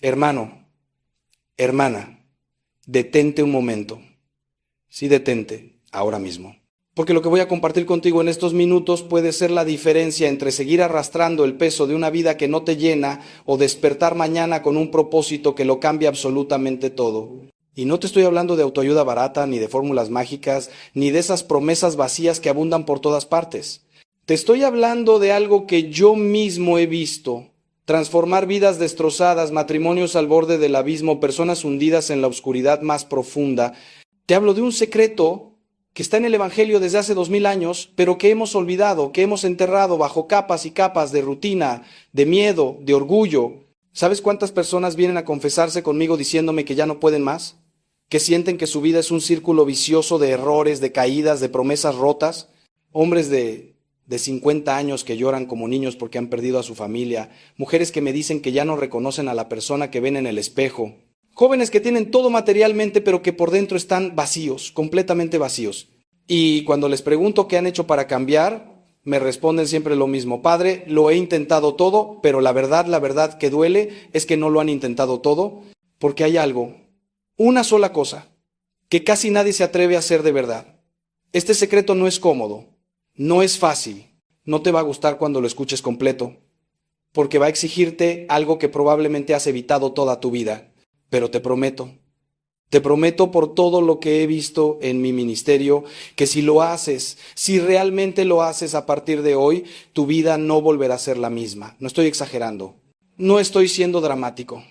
Hermano, hermana, detente un momento. Sí, detente, ahora mismo. Porque lo que voy a compartir contigo en estos minutos puede ser la diferencia entre seguir arrastrando el peso de una vida que no te llena o despertar mañana con un propósito que lo cambia absolutamente todo. Y no te estoy hablando de autoayuda barata, ni de fórmulas mágicas, ni de esas promesas vacías que abundan por todas partes. Te estoy hablando de algo que yo mismo he visto. Transformar vidas destrozadas, matrimonios al borde del abismo, personas hundidas en la oscuridad más profunda. Te hablo de un secreto que está en el Evangelio desde hace 2000 años, pero que hemos olvidado, que hemos enterrado bajo capas y capas de rutina, de miedo, de orgullo. ¿Sabes cuántas personas vienen a confesarse conmigo diciéndome que ya no pueden más? Que sienten que su vida es un círculo vicioso de errores, de caídas, de promesas rotas. Hombres de 50 años que lloran como niños porque han perdido a su familia. Mujeres que me dicen que ya no reconocen a la persona que ven en el espejo. Jóvenes que tienen todo materialmente, pero que por dentro están vacíos, completamente vacíos. Y cuando les pregunto qué han hecho para cambiar, me responden siempre lo mismo. Padre, lo he intentado todo, pero la verdad que duele es que no lo han intentado todo, porque hay algo, una sola cosa, que casi nadie se atreve a hacer de verdad. Este secreto no es cómodo, no es fácil, no te va a gustar cuando lo escuches completo, porque va a exigirte algo que probablemente has evitado toda tu vida. Pero te prometo por todo lo que he visto en mi ministerio, que si lo haces, si realmente lo haces a partir de hoy, tu vida no volverá a ser la misma. No estoy exagerando, no estoy siendo dramático,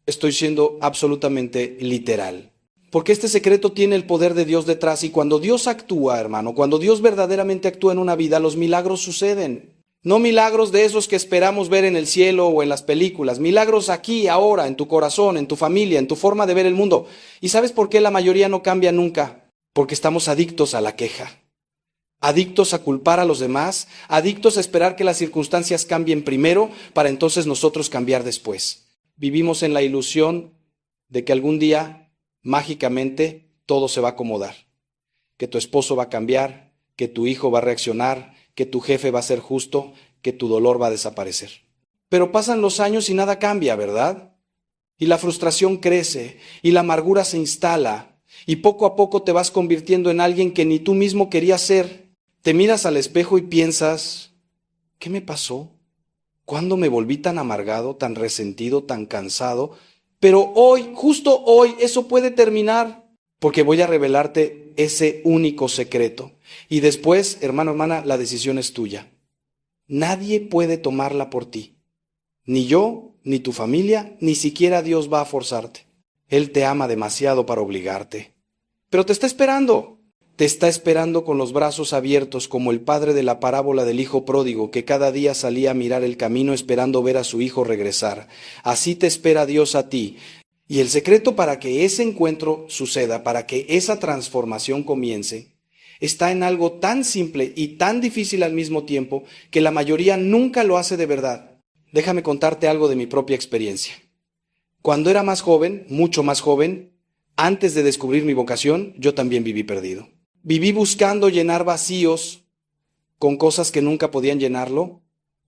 estoy siendo absolutamente literal. Porque este secreto tiene el poder de Dios detrás y cuando Dios actúa, hermano, cuando Dios verdaderamente actúa en una vida, los milagros suceden. No milagros de esos que esperamos ver en el cielo o en las películas, milagros aquí, ahora, en tu corazón, en tu familia, en tu forma de ver el mundo. ¿Y sabes por qué la mayoría no cambia nunca? Porque estamos adictos a la queja, adictos a culpar a los demás, adictos a esperar que las circunstancias cambien primero para entonces nosotros cambiar después. Vivimos en la ilusión de que algún día, mágicamente, todo se va a acomodar, que tu esposo va a cambiar, que tu hijo va a reaccionar, que tu jefe va a ser justo, que tu dolor va a desaparecer. Pero pasan los años y nada cambia, ¿verdad? Y la frustración crece, y la amargura se instala, y poco a poco te vas convirtiendo en alguien que ni tú mismo querías ser. Te miras al espejo y piensas, ¿qué me pasó? ¿Cuándo me volví tan amargado, tan resentido, tan cansado? Pero hoy, justo hoy, eso puede terminar, porque voy a revelarte ese único secreto. Y después, hermano, hermana, la decisión es tuya. Nadie puede tomarla por ti. Ni yo, ni tu familia, ni siquiera Dios va a forzarte. Él te ama demasiado para obligarte. Pero te está esperando. Te está esperando con los brazos abiertos como el padre de la parábola del hijo pródigo que cada día salía a mirar el camino esperando ver a su hijo regresar. Así te espera Dios a ti. Y el secreto para que ese encuentro suceda, para que esa transformación comience, está en algo tan simple y tan difícil al mismo tiempo que la mayoría nunca lo hace de verdad. Déjame contarte algo de mi propia experiencia. Cuando era más joven, mucho más joven, antes de descubrir mi vocación, yo también viví perdido. Viví buscando llenar vacíos con cosas que nunca podían llenarlo,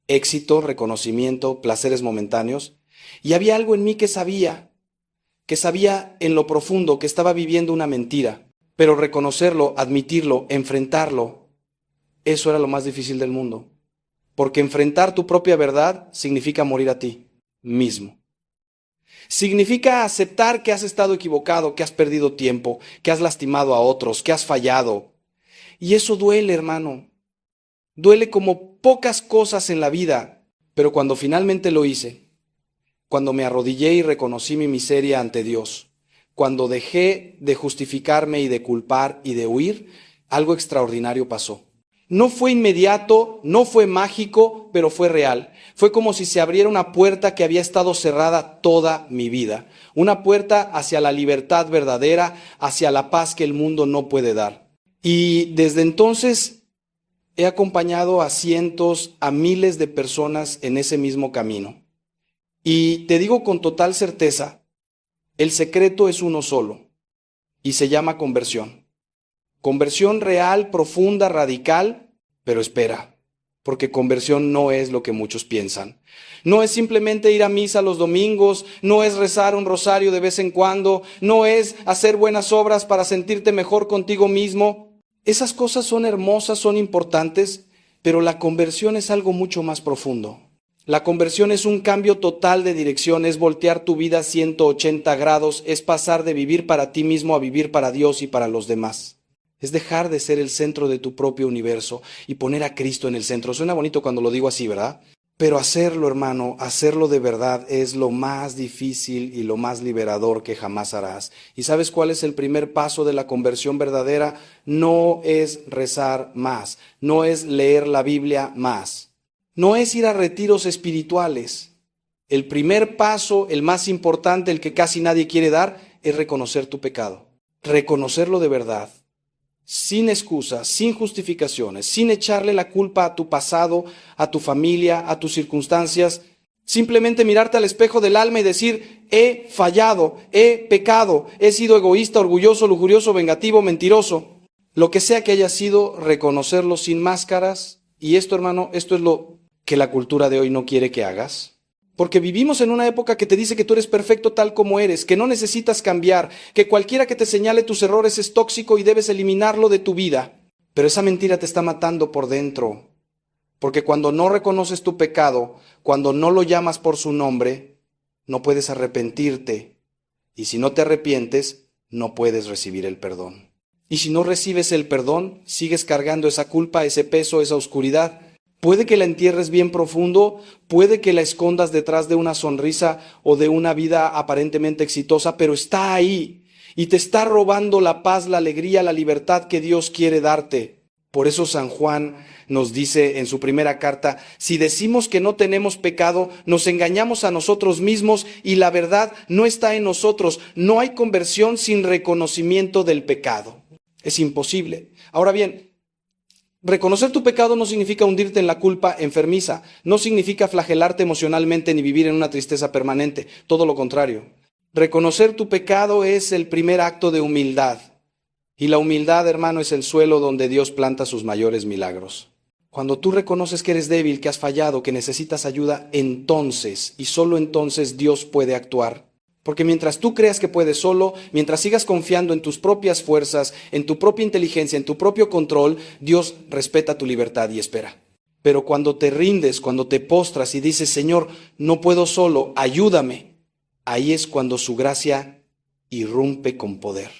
éxito, reconocimiento, placeres momentáneos, y había algo en mí que sabía en lo profundo que estaba viviendo una mentira. Pero reconocerlo, admitirlo, enfrentarlo, eso era lo más difícil del mundo. Porque enfrentar tu propia verdad significa morir a ti mismo. Significa aceptar que has estado equivocado, que has perdido tiempo, que has lastimado a otros, que has fallado. Y eso duele, hermano. Duele como pocas cosas en la vida. Pero cuando finalmente lo hice, cuando me arrodillé y reconocí mi miseria ante Dios, cuando dejé de justificarme y de culpar y de huir, algo extraordinario pasó. No fue inmediato, no fue mágico, pero fue real. Fue como si se abriera una puerta que había estado cerrada toda mi vida. Una puerta hacia la libertad verdadera, hacia la paz que el mundo no puede dar. Y desde entonces he acompañado a cientos, a miles de personas en ese mismo camino. Y te digo con total certeza, el secreto es uno solo y se llama conversión. Conversión real, profunda, radical, pero espera. porque conversión no es lo que muchos piensan. No es simplemente ir a misa los domingos, no es rezar un rosario de vez en cuando, no es hacer buenas obras para sentirte mejor contigo mismo. Esas cosas son hermosas, son importantes, pero la conversión es algo mucho más profundo. La conversión es un cambio total de dirección, es voltear tu vida 180 grados, es pasar de vivir para ti mismo a vivir para Dios y para los demás. Es dejar de ser el centro de tu propio universo y poner a Cristo en el centro. Suena bonito cuando lo digo así, ¿verdad? Pero hacerlo, hermano, hacerlo de verdad es lo más difícil y lo más liberador que jamás harás. ¿Y sabes cuál es el primer paso de la conversión verdadera? No es rezar más, no es leer la Biblia más, no es ir a retiros espirituales. El primer paso, el más importante, el que casi nadie quiere dar, es reconocer tu pecado. Reconocerlo de verdad. Sin excusas, sin justificaciones, sin echarle la culpa a tu pasado, a tu familia, a tus circunstancias. Simplemente mirarte al espejo del alma y decir, he fallado, he pecado, he sido egoísta, orgulloso, lujurioso, vengativo, mentiroso. Lo que sea que haya sido, reconocerlo sin máscaras. Y esto, hermano, esto es lo que la cultura de hoy no quiere que hagas. Porque vivimos en una época que te dice que tú eres perfecto tal como eres, que no necesitas cambiar, que cualquiera que te señale tus errores es tóxico y debes eliminarlo de tu vida. Pero esa mentira te está matando por dentro. Porque cuando no reconoces tu pecado, cuando no lo llamas por su nombre, no puedes arrepentirte. Y si no te arrepientes, no puedes recibir el perdón. Y si no recibes el perdón, sigues cargando esa culpa, ese peso, esa oscuridad. Puede que la entierres bien profundo, puede que la escondas detrás de una sonrisa o de una vida aparentemente exitosa, pero está ahí y te está robando la paz, la alegría, la libertad que Dios quiere darte. Por eso San Juan nos dice en su primera carta, si decimos que no tenemos pecado, nos engañamos a nosotros mismos y la verdad no está en nosotros. No hay conversión sin reconocimiento del pecado. Es imposible. Ahora bien, reconocer tu pecado no significa hundirte en la culpa enfermiza, no significa flagelarte emocionalmente ni vivir en una tristeza permanente, todo lo contrario. Reconocer tu pecado es el primer acto de humildad, y la humildad, hermano, es el suelo donde Dios planta sus mayores milagros. Cuando tú reconoces que eres débil, que has fallado, que necesitas ayuda, entonces, y solo entonces, Dios puede actuar. Porque mientras tú creas que puedes solo, mientras sigas confiando en tus propias fuerzas, en tu propia inteligencia, en tu propio control, Dios respeta tu libertad y espera. Pero cuando te rindes, cuando te postras y dices, Señor, no puedo solo, ayúdame, ahí es cuando su gracia irrumpe con poder.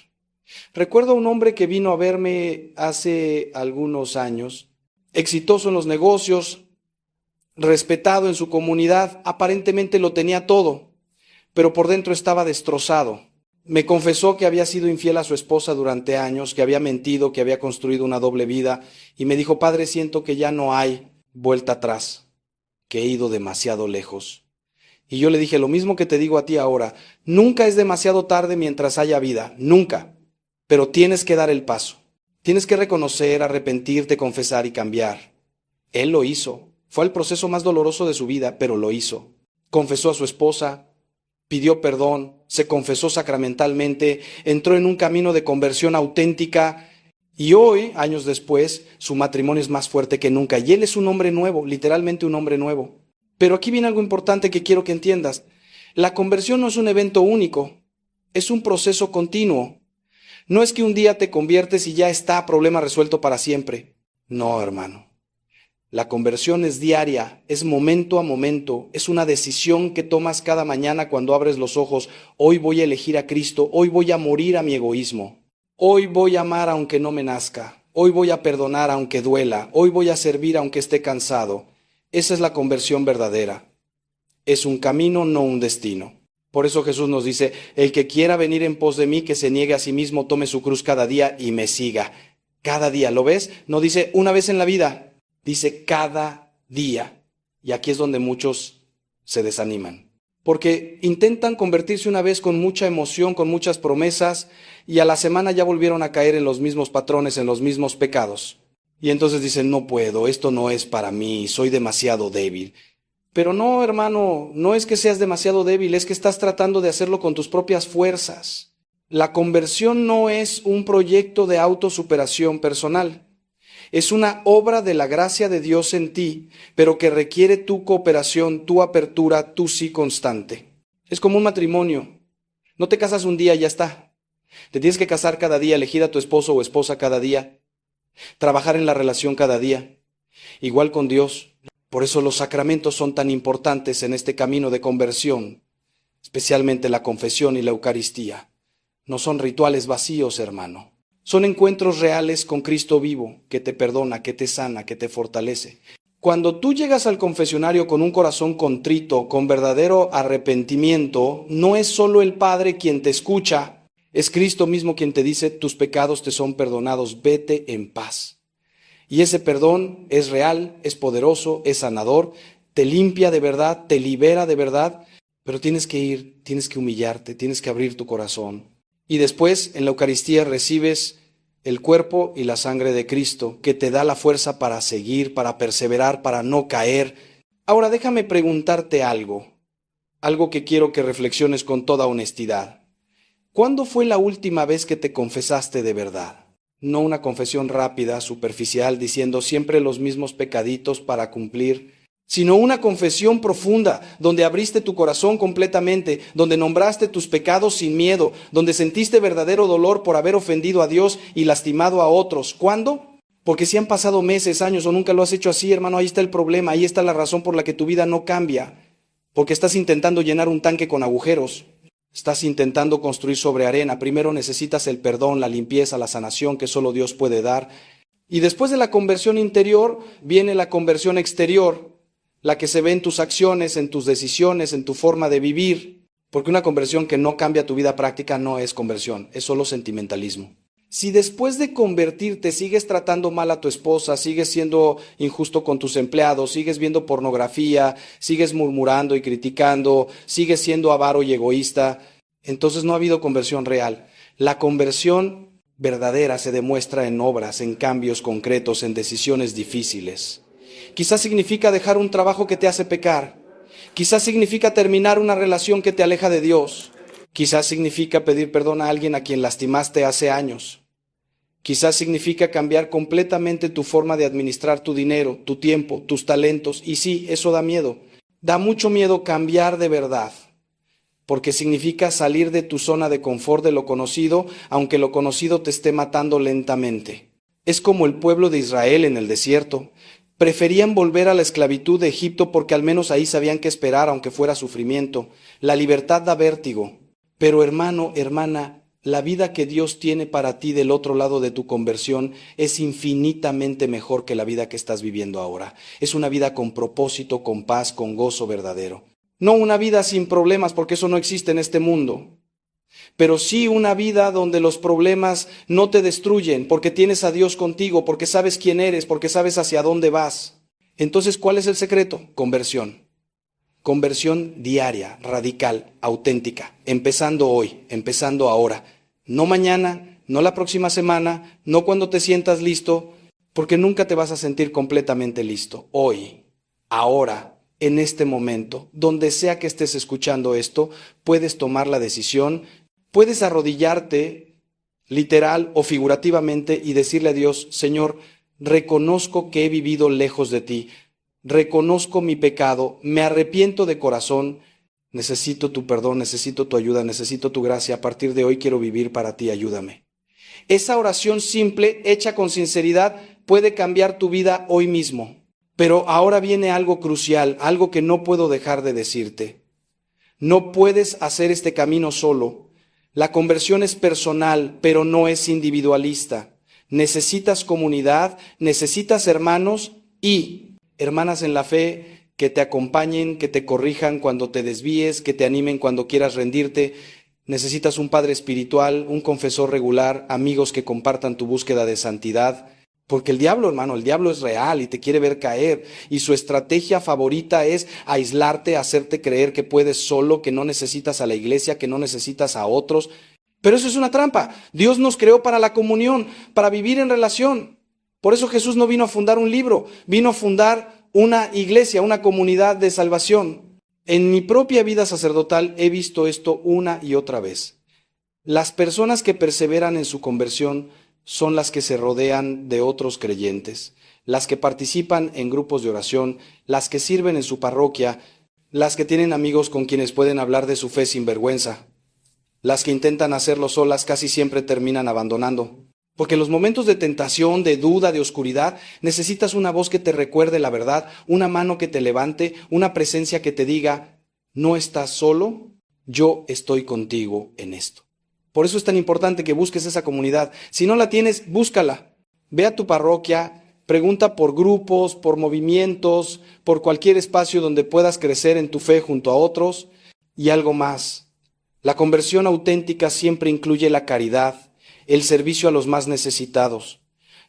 Recuerdo a un hombre que vino a verme hace algunos años, exitoso en los negocios, respetado en su comunidad, aparentemente lo tenía todo, pero por dentro estaba destrozado. Me confesó que había sido infiel a su esposa durante años, que había mentido, que había construido una doble vida, y me dijo, Padre, siento que ya no hay vuelta atrás, que he ido demasiado lejos. Y yo le dije, lo mismo que te digo a ti ahora, nunca es demasiado tarde mientras haya vida, nunca, pero tienes que dar el paso. Tienes que reconocer, arrepentirte, confesar y cambiar. Él lo hizo. Fue el proceso más doloroso de su vida, pero lo hizo. Confesó a su esposa, pidió perdón, se confesó sacramentalmente, entró en un camino de conversión auténtica y hoy, años después, su matrimonio es más fuerte que nunca y él es un hombre nuevo, literalmente un hombre nuevo. Pero aquí viene algo importante que quiero que entiendas. La conversión no es un evento único, es un proceso continuo. No es que un día te conviertes y ya está, problema resuelto para siempre. No, hermano. La conversión es diaria, es momento a momento, es una decisión que tomas cada mañana cuando abres los ojos. Hoy voy a elegir a Cristo, hoy voy a morir a mi egoísmo, hoy voy a amar aunque no me nazca, hoy voy a perdonar aunque duela, hoy voy a servir aunque esté cansado. Esa es la conversión verdadera. Es un camino, no un destino. Por eso Jesús nos dice, el que quiera venir en pos de mí, que se niegue a sí mismo, tome su cruz cada día y me siga. Cada día, ¿lo ves? No dice una vez en la vida. Dice cada día. Y aquí es donde muchos se desaniman. Porque intentan convertirse una vez con mucha emoción, con muchas promesas, y a la semana ya volvieron a caer en los mismos patrones, en los mismos pecados. Y entonces dicen, no puedo, esto no es para mí, soy demasiado débil. Pero no, hermano, no es que seas demasiado débil, es que estás tratando de hacerlo con tus propias fuerzas. La conversión no es un proyecto de autosuperación personal. Es una obra de la gracia de Dios en ti, pero que requiere tu cooperación, tu apertura, tu sí constante. Es como un matrimonio. No te casas un día y ya está. Te tienes que casar cada día, elegir a tu esposo o esposa cada día, trabajar en la relación cada día. Igual con Dios. Por eso los sacramentos son tan importantes en este camino de conversión, especialmente la confesión y la Eucaristía. No son rituales vacíos, hermano. Son encuentros reales con Cristo vivo, que te perdona, que te sana, que te fortalece. Cuando tú llegas al confesionario con un corazón contrito, con verdadero arrepentimiento, no es solo el Padre quien te escucha, es Cristo mismo quien te dice, tus pecados te son perdonados, vete en paz. Y ese perdón es real, es poderoso, es sanador, te limpia de verdad, te libera de verdad, pero tienes que ir, tienes que humillarte, tienes que abrir tu corazón. Y después en la Eucaristía recibes el cuerpo y la sangre de Cristo, que te da la fuerza para seguir, para perseverar, para no caer. Ahora déjame preguntarte algo que quiero que reflexiones con toda honestidad. ¿Cuándo fue la última vez que te confesaste de verdad? No una confesión rápida, superficial, diciendo siempre los mismos pecaditos para cumplir, sino una confesión profunda, donde abriste tu corazón completamente, donde nombraste tus pecados sin miedo, donde sentiste verdadero dolor por haber ofendido a Dios y lastimado a otros. ¿Cuándo? Porque si han pasado meses, años o nunca lo has hecho así, hermano, ahí está el problema, ahí está la razón por la que tu vida no cambia, porque estás intentando llenar un tanque con agujeros. Estás intentando construir sobre arena. Primero necesitas el perdón, la limpieza, la sanación que solo Dios puede dar. Y después de la conversión interior viene la conversión exterior, la que se ve en tus acciones, en tus decisiones, en tu forma de vivir. Porque una conversión que no cambia tu vida práctica no es conversión, es solo sentimentalismo. Si después de convertirte sigues tratando mal a tu esposa, sigues siendo injusto con tus empleados, sigues viendo pornografía, sigues murmurando y criticando, sigues siendo avaro y egoísta, entonces no ha habido conversión real. La conversión verdadera se demuestra en obras, en cambios concretos, en decisiones difíciles. Quizás significa dejar un trabajo que te hace pecar. Quizás significa terminar una relación que te aleja de Dios. Quizás significa pedir perdón a alguien a quien lastimaste hace años. Quizás significa cambiar completamente tu forma de administrar tu dinero, tu tiempo, tus talentos. Y sí, eso da miedo. Da mucho miedo cambiar de verdad, porque significa salir de tu zona de confort de lo conocido, aunque lo conocido te esté matando lentamente. Es como el pueblo de Israel en el desierto. Preferían volver a la esclavitud de Egipto porque al menos ahí sabían qué esperar, aunque fuera sufrimiento. La libertad da vértigo. Pero hermano, hermana, la vida que Dios tiene para ti del otro lado de tu conversión es infinitamente mejor que la vida que estás viviendo ahora. Es una vida con propósito, con paz, con gozo verdadero. No una vida sin problemas, porque eso no existe en este mundo. Pero sí una vida donde los problemas no te destruyen, porque tienes a Dios contigo, porque sabes quién eres, porque sabes hacia dónde vas. Entonces, ¿cuál es el secreto? Conversión. Conversión diaria, radical, auténtica, empezando hoy, empezando ahora. No mañana, no la próxima semana, no cuando te sientas listo, porque nunca te vas a sentir completamente listo. Hoy, ahora, en este momento, donde sea que estés escuchando esto, puedes tomar la decisión, puedes arrodillarte, literal o figurativamente, y decirle a Dios, Señor, reconozco que he vivido lejos de ti. Reconozco mi pecado, me arrepiento de corazón, necesito tu perdón, necesito tu ayuda, necesito tu gracia, a partir de hoy quiero vivir para ti, ayúdame. Esa oración simple, hecha con sinceridad, puede cambiar tu vida hoy mismo. Pero ahora viene algo crucial, algo que no puedo dejar de decirte. No puedes hacer este camino solo. La conversión es personal, pero no es individualista. Necesitas comunidad, necesitas hermanos y hermanas en la fe que te acompañen, que te corrijan cuando te desvíes, que te animen cuando quieras rendirte. Necesitas un padre espiritual, un confesor regular, amigos que compartan tu búsqueda de santidad. Porque el diablo, hermano, el diablo es real y te quiere ver caer. Y su estrategia favorita es aislarte, hacerte creer que puedes solo, que no necesitas a la iglesia, que no necesitas a otros. Pero eso es una trampa. Dios nos creó para la comunión, para vivir en relación. Por eso Jesús no vino a fundar un libro, vino a fundar una iglesia, una comunidad de salvación. En mi propia vida sacerdotal he visto esto una y otra vez. Las personas que perseveran en su conversión son las que se rodean de otros creyentes, las que participan en grupos de oración, las que sirven en su parroquia, las que tienen amigos con quienes pueden hablar de su fe sin vergüenza. Las que intentan hacerlo solas casi siempre terminan abandonando. Porque en los momentos de tentación, de duda, de oscuridad, necesitas una voz que te recuerde la verdad, una mano que te levante, una presencia que te diga, no estás solo, yo estoy contigo en esto. Por eso es tan importante que busques esa comunidad. Si no la tienes, búscala. Ve a tu parroquia, pregunta por grupos, por movimientos, por cualquier espacio donde puedas crecer en tu fe junto a otros. Y algo más. La conversión auténtica siempre incluye la caridad, el servicio a los más necesitados.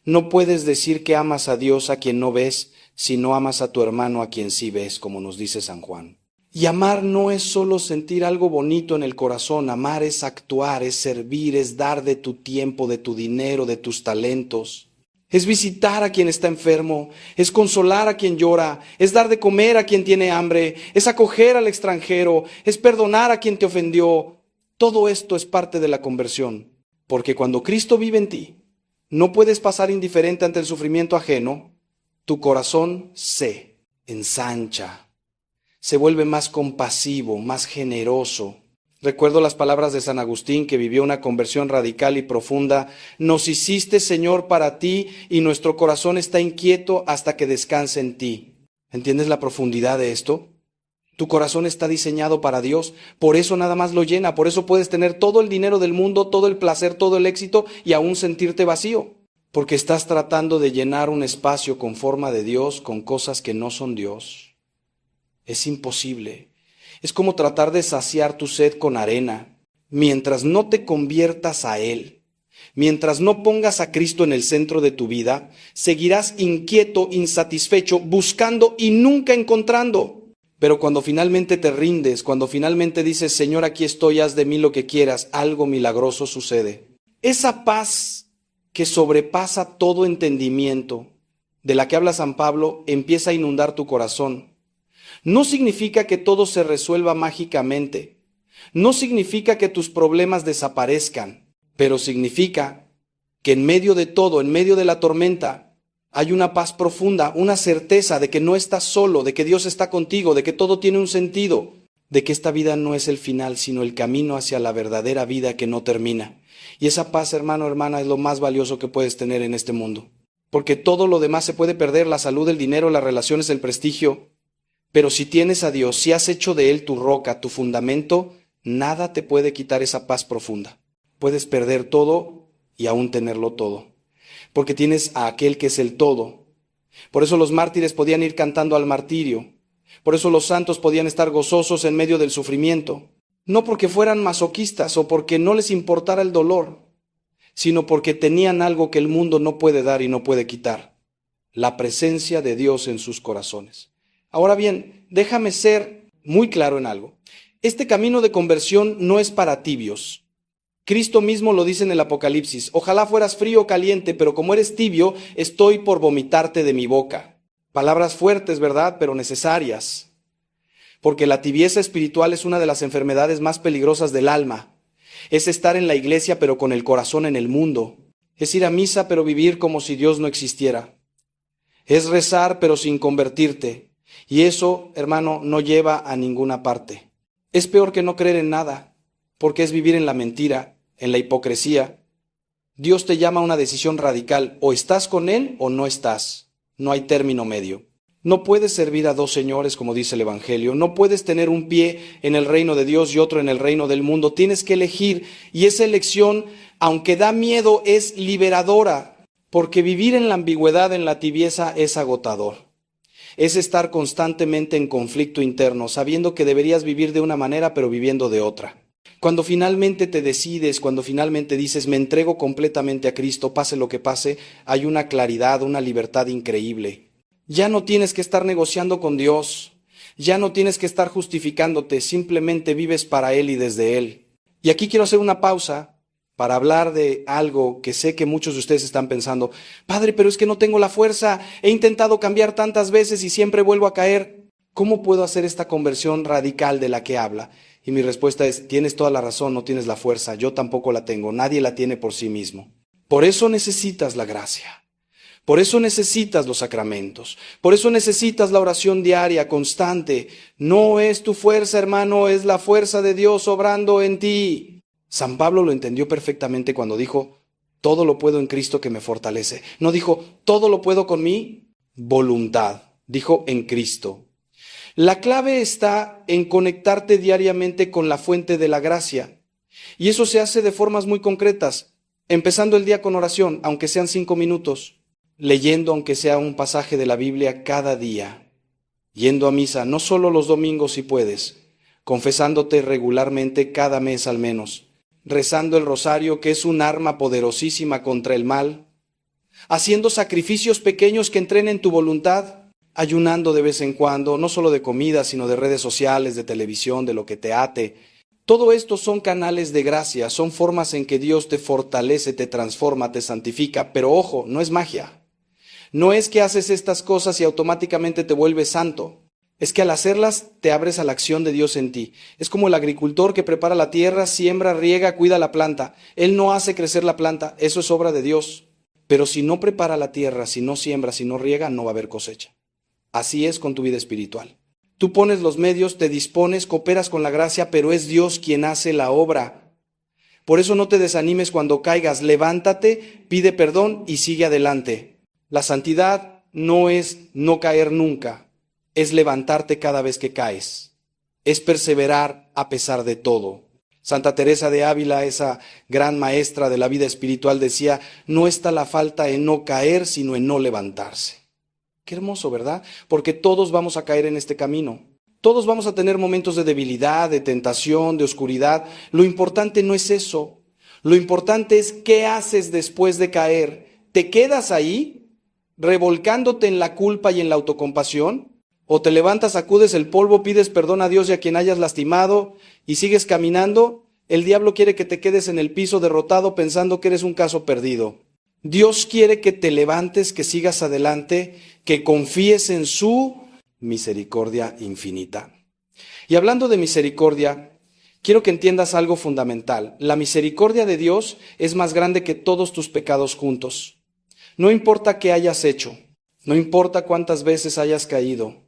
No puedes decir que amas a Dios a quien no ves, si no amas a tu hermano a quien sí ves, como nos dice San Juan. Y amar no es solo sentir algo bonito en el corazón, amar es actuar, es servir, es dar de tu tiempo, de tu dinero, de tus talentos. Es visitar a quien está enfermo, es consolar a quien llora, es dar de comer a quien tiene hambre, es acoger al extranjero, es perdonar a quien te ofendió. Todo esto es parte de la conversión, porque cuando Cristo vive en ti, no puedes pasar indiferente ante el sufrimiento ajeno, tu corazón se ensancha, se vuelve más compasivo, más generoso. Recuerdo las palabras de San Agustín, que vivió una conversión radical y profunda. Nos hiciste, Señor, para ti, y nuestro corazón está inquieto hasta que descanse en ti. ¿Entiendes la profundidad de esto? Tu corazón está diseñado para Dios, por eso nada más lo llena, por eso puedes tener todo el dinero del mundo, todo el placer, todo el éxito y aún sentirte vacío, porque estás tratando de llenar un espacio con forma de Dios con cosas que no son Dios. Es imposible. Es como tratar de saciar tu sed con arena. Mientras no te conviertas a Él, mientras no pongas a Cristo en el centro de tu vida, seguirás inquieto, insatisfecho, buscando y nunca encontrando. Pero cuando finalmente te rindes, cuando finalmente dices, Señor, aquí estoy, haz de mí lo que quieras, algo milagroso sucede. Esa paz que sobrepasa todo entendimiento, de la que habla San Pablo, empieza a inundar tu corazón. No significa que todo se resuelva mágicamente. No significa que tus problemas desaparezcan, pero significa que en medio de todo, en medio de la tormenta, hay una paz profunda, una certeza de que no estás solo, de que Dios está contigo, de que todo tiene un sentido, de que esta vida no es el final, sino el camino hacia la verdadera vida que no termina. Y esa paz, hermano, hermana, es lo más valioso que puedes tener en este mundo. Porque todo lo demás se puede perder, la salud, el dinero, las relaciones, el prestigio. Pero si tienes a Dios, si has hecho de Él tu roca, tu fundamento, nada te puede quitar esa paz profunda. Puedes perder todo y aún tenerlo todo. Porque tienes a aquel que es el todo. Por eso los mártires podían ir cantando al martirio. Por eso los santos podían estar gozosos en medio del sufrimiento. No porque fueran masoquistas o porque no les importara el dolor, sino porque tenían algo que el mundo no puede dar y no puede quitar: la presencia de Dios en sus corazones. Ahora bien, déjame ser muy claro en algo. Este camino de conversión no es para tibios. Cristo mismo lo dice en el Apocalipsis: ojalá fueras frío o caliente, pero como eres tibio, estoy por vomitarte de mi boca. Palabras fuertes, ¿verdad? Pero necesarias. Porque la tibieza espiritual es una de las enfermedades más peligrosas del alma. Es estar en la iglesia pero con el corazón en el mundo. Es ir a misa pero vivir como si Dios no existiera. Es rezar pero sin convertirte. Y eso, hermano, no lleva a ninguna parte. Es peor que no creer en nada, porque es vivir en la mentira, en la hipocresía. Dios te llama a una decisión radical: o estás con Él o no estás. No hay término medio. No puedes servir a dos señores, como dice el Evangelio. No puedes tener un pie en el reino de Dios y otro en el reino del mundo. Tienes que elegir, y esa elección, aunque da miedo, es liberadora, porque vivir en la ambigüedad, en la tibieza, es agotador. Es estar constantemente en conflicto interno, sabiendo que deberías vivir de una manera, pero viviendo de otra. Cuando finalmente te decides, cuando finalmente dices, me entrego completamente a Cristo, pase lo que pase, hay una claridad, una libertad increíble. Ya no tienes que estar negociando con Dios, ya no tienes que estar justificándote, simplemente vives para Él y desde Él. Y aquí quiero hacer una pausa para hablar de algo que sé que muchos de ustedes están pensando: Padre, pero es que no tengo la fuerza, he intentado cambiar tantas veces y siempre vuelvo a caer. ¿Cómo puedo hacer esta conversión radical de la que habla? Y mi respuesta es: tienes toda la razón, no tienes la fuerza, yo tampoco la tengo, nadie la tiene por sí mismo. Por eso necesitas la gracia. Por eso necesitas los sacramentos. Por eso necesitas la oración diaria, constante. No es tu fuerza, hermano, es la fuerza de Dios obrando en ti. San Pablo lo entendió perfectamente cuando dijo, todo lo puedo en Cristo que me fortalece. No dijo, todo lo puedo con mi voluntad. Dijo, en Cristo. La clave está en conectarte diariamente con la fuente de la gracia. Y eso se hace de formas muy concretas, empezando el día con oración, aunque sean 5 minutos, leyendo aunque sea un pasaje de la Biblia cada día, yendo a misa, no solo los domingos si puedes, confesándote regularmente cada mes al menos, rezando el rosario que es un arma poderosísima contra el mal, haciendo sacrificios pequeños que entrenen tu voluntad, ayunando de vez en cuando, no solo de comida, sino de redes sociales, de televisión, de lo que te ate. Todo esto son canales de gracia, son formas en que Dios te fortalece, te transforma, te santifica. Pero ojo, no es magia. No es que haces estas cosas y automáticamente te vuelves santo. Es que al hacerlas te abres a la acción de Dios en ti. Es como el agricultor que prepara la tierra, siembra, riega, cuida la planta. Él no hace crecer la planta, eso es obra de Dios. Pero si no prepara la tierra, si no siembra, si no riega, no va a haber cosecha. Así es con tu vida espiritual. Tú pones los medios, te dispones, cooperas con la gracia, pero es Dios quien hace la obra. Por eso no te desanimes cuando caigas, levántate, pide perdón y sigue adelante. La santidad no es no caer nunca, es levantarte cada vez que caes, es perseverar a pesar de todo. Santa Teresa de Ávila, esa gran maestra de la vida espiritual, decía, no está la falta en no caer, sino en no levantarse. Qué hermoso, ¿verdad? Porque todos vamos a caer en este camino. Todos vamos a tener momentos de debilidad, de tentación, de oscuridad. Lo importante no es eso. Lo importante es qué haces después de caer. ¿Te quedas ahí, revolcándote en la culpa y en la autocompasión? ¿O te levantas, sacudes el polvo, pides perdón a Dios y a quien hayas lastimado y sigues caminando? El diablo quiere que te quedes en el piso derrotado pensando que eres un caso perdido. Dios quiere que te levantes, que sigas adelante, que confíes en su misericordia infinita. Y hablando de misericordia, quiero que entiendas algo fundamental. La misericordia de Dios es más grande que todos tus pecados juntos. No importa qué hayas hecho, no importa cuántas veces hayas caído,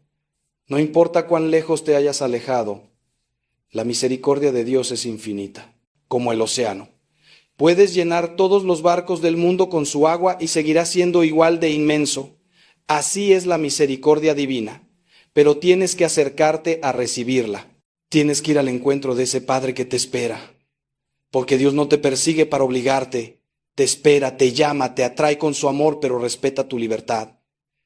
no importa cuán lejos te hayas alejado, la misericordia de Dios es infinita, como el océano. Puedes llenar todos los barcos del mundo con su agua y seguirá siendo igual de inmenso. Así es la misericordia divina, pero tienes que acercarte a recibirla. Tienes que ir al encuentro de ese Padre que te espera, porque Dios no te persigue para obligarte, te espera, te llama, te atrae con su amor, pero respeta tu libertad.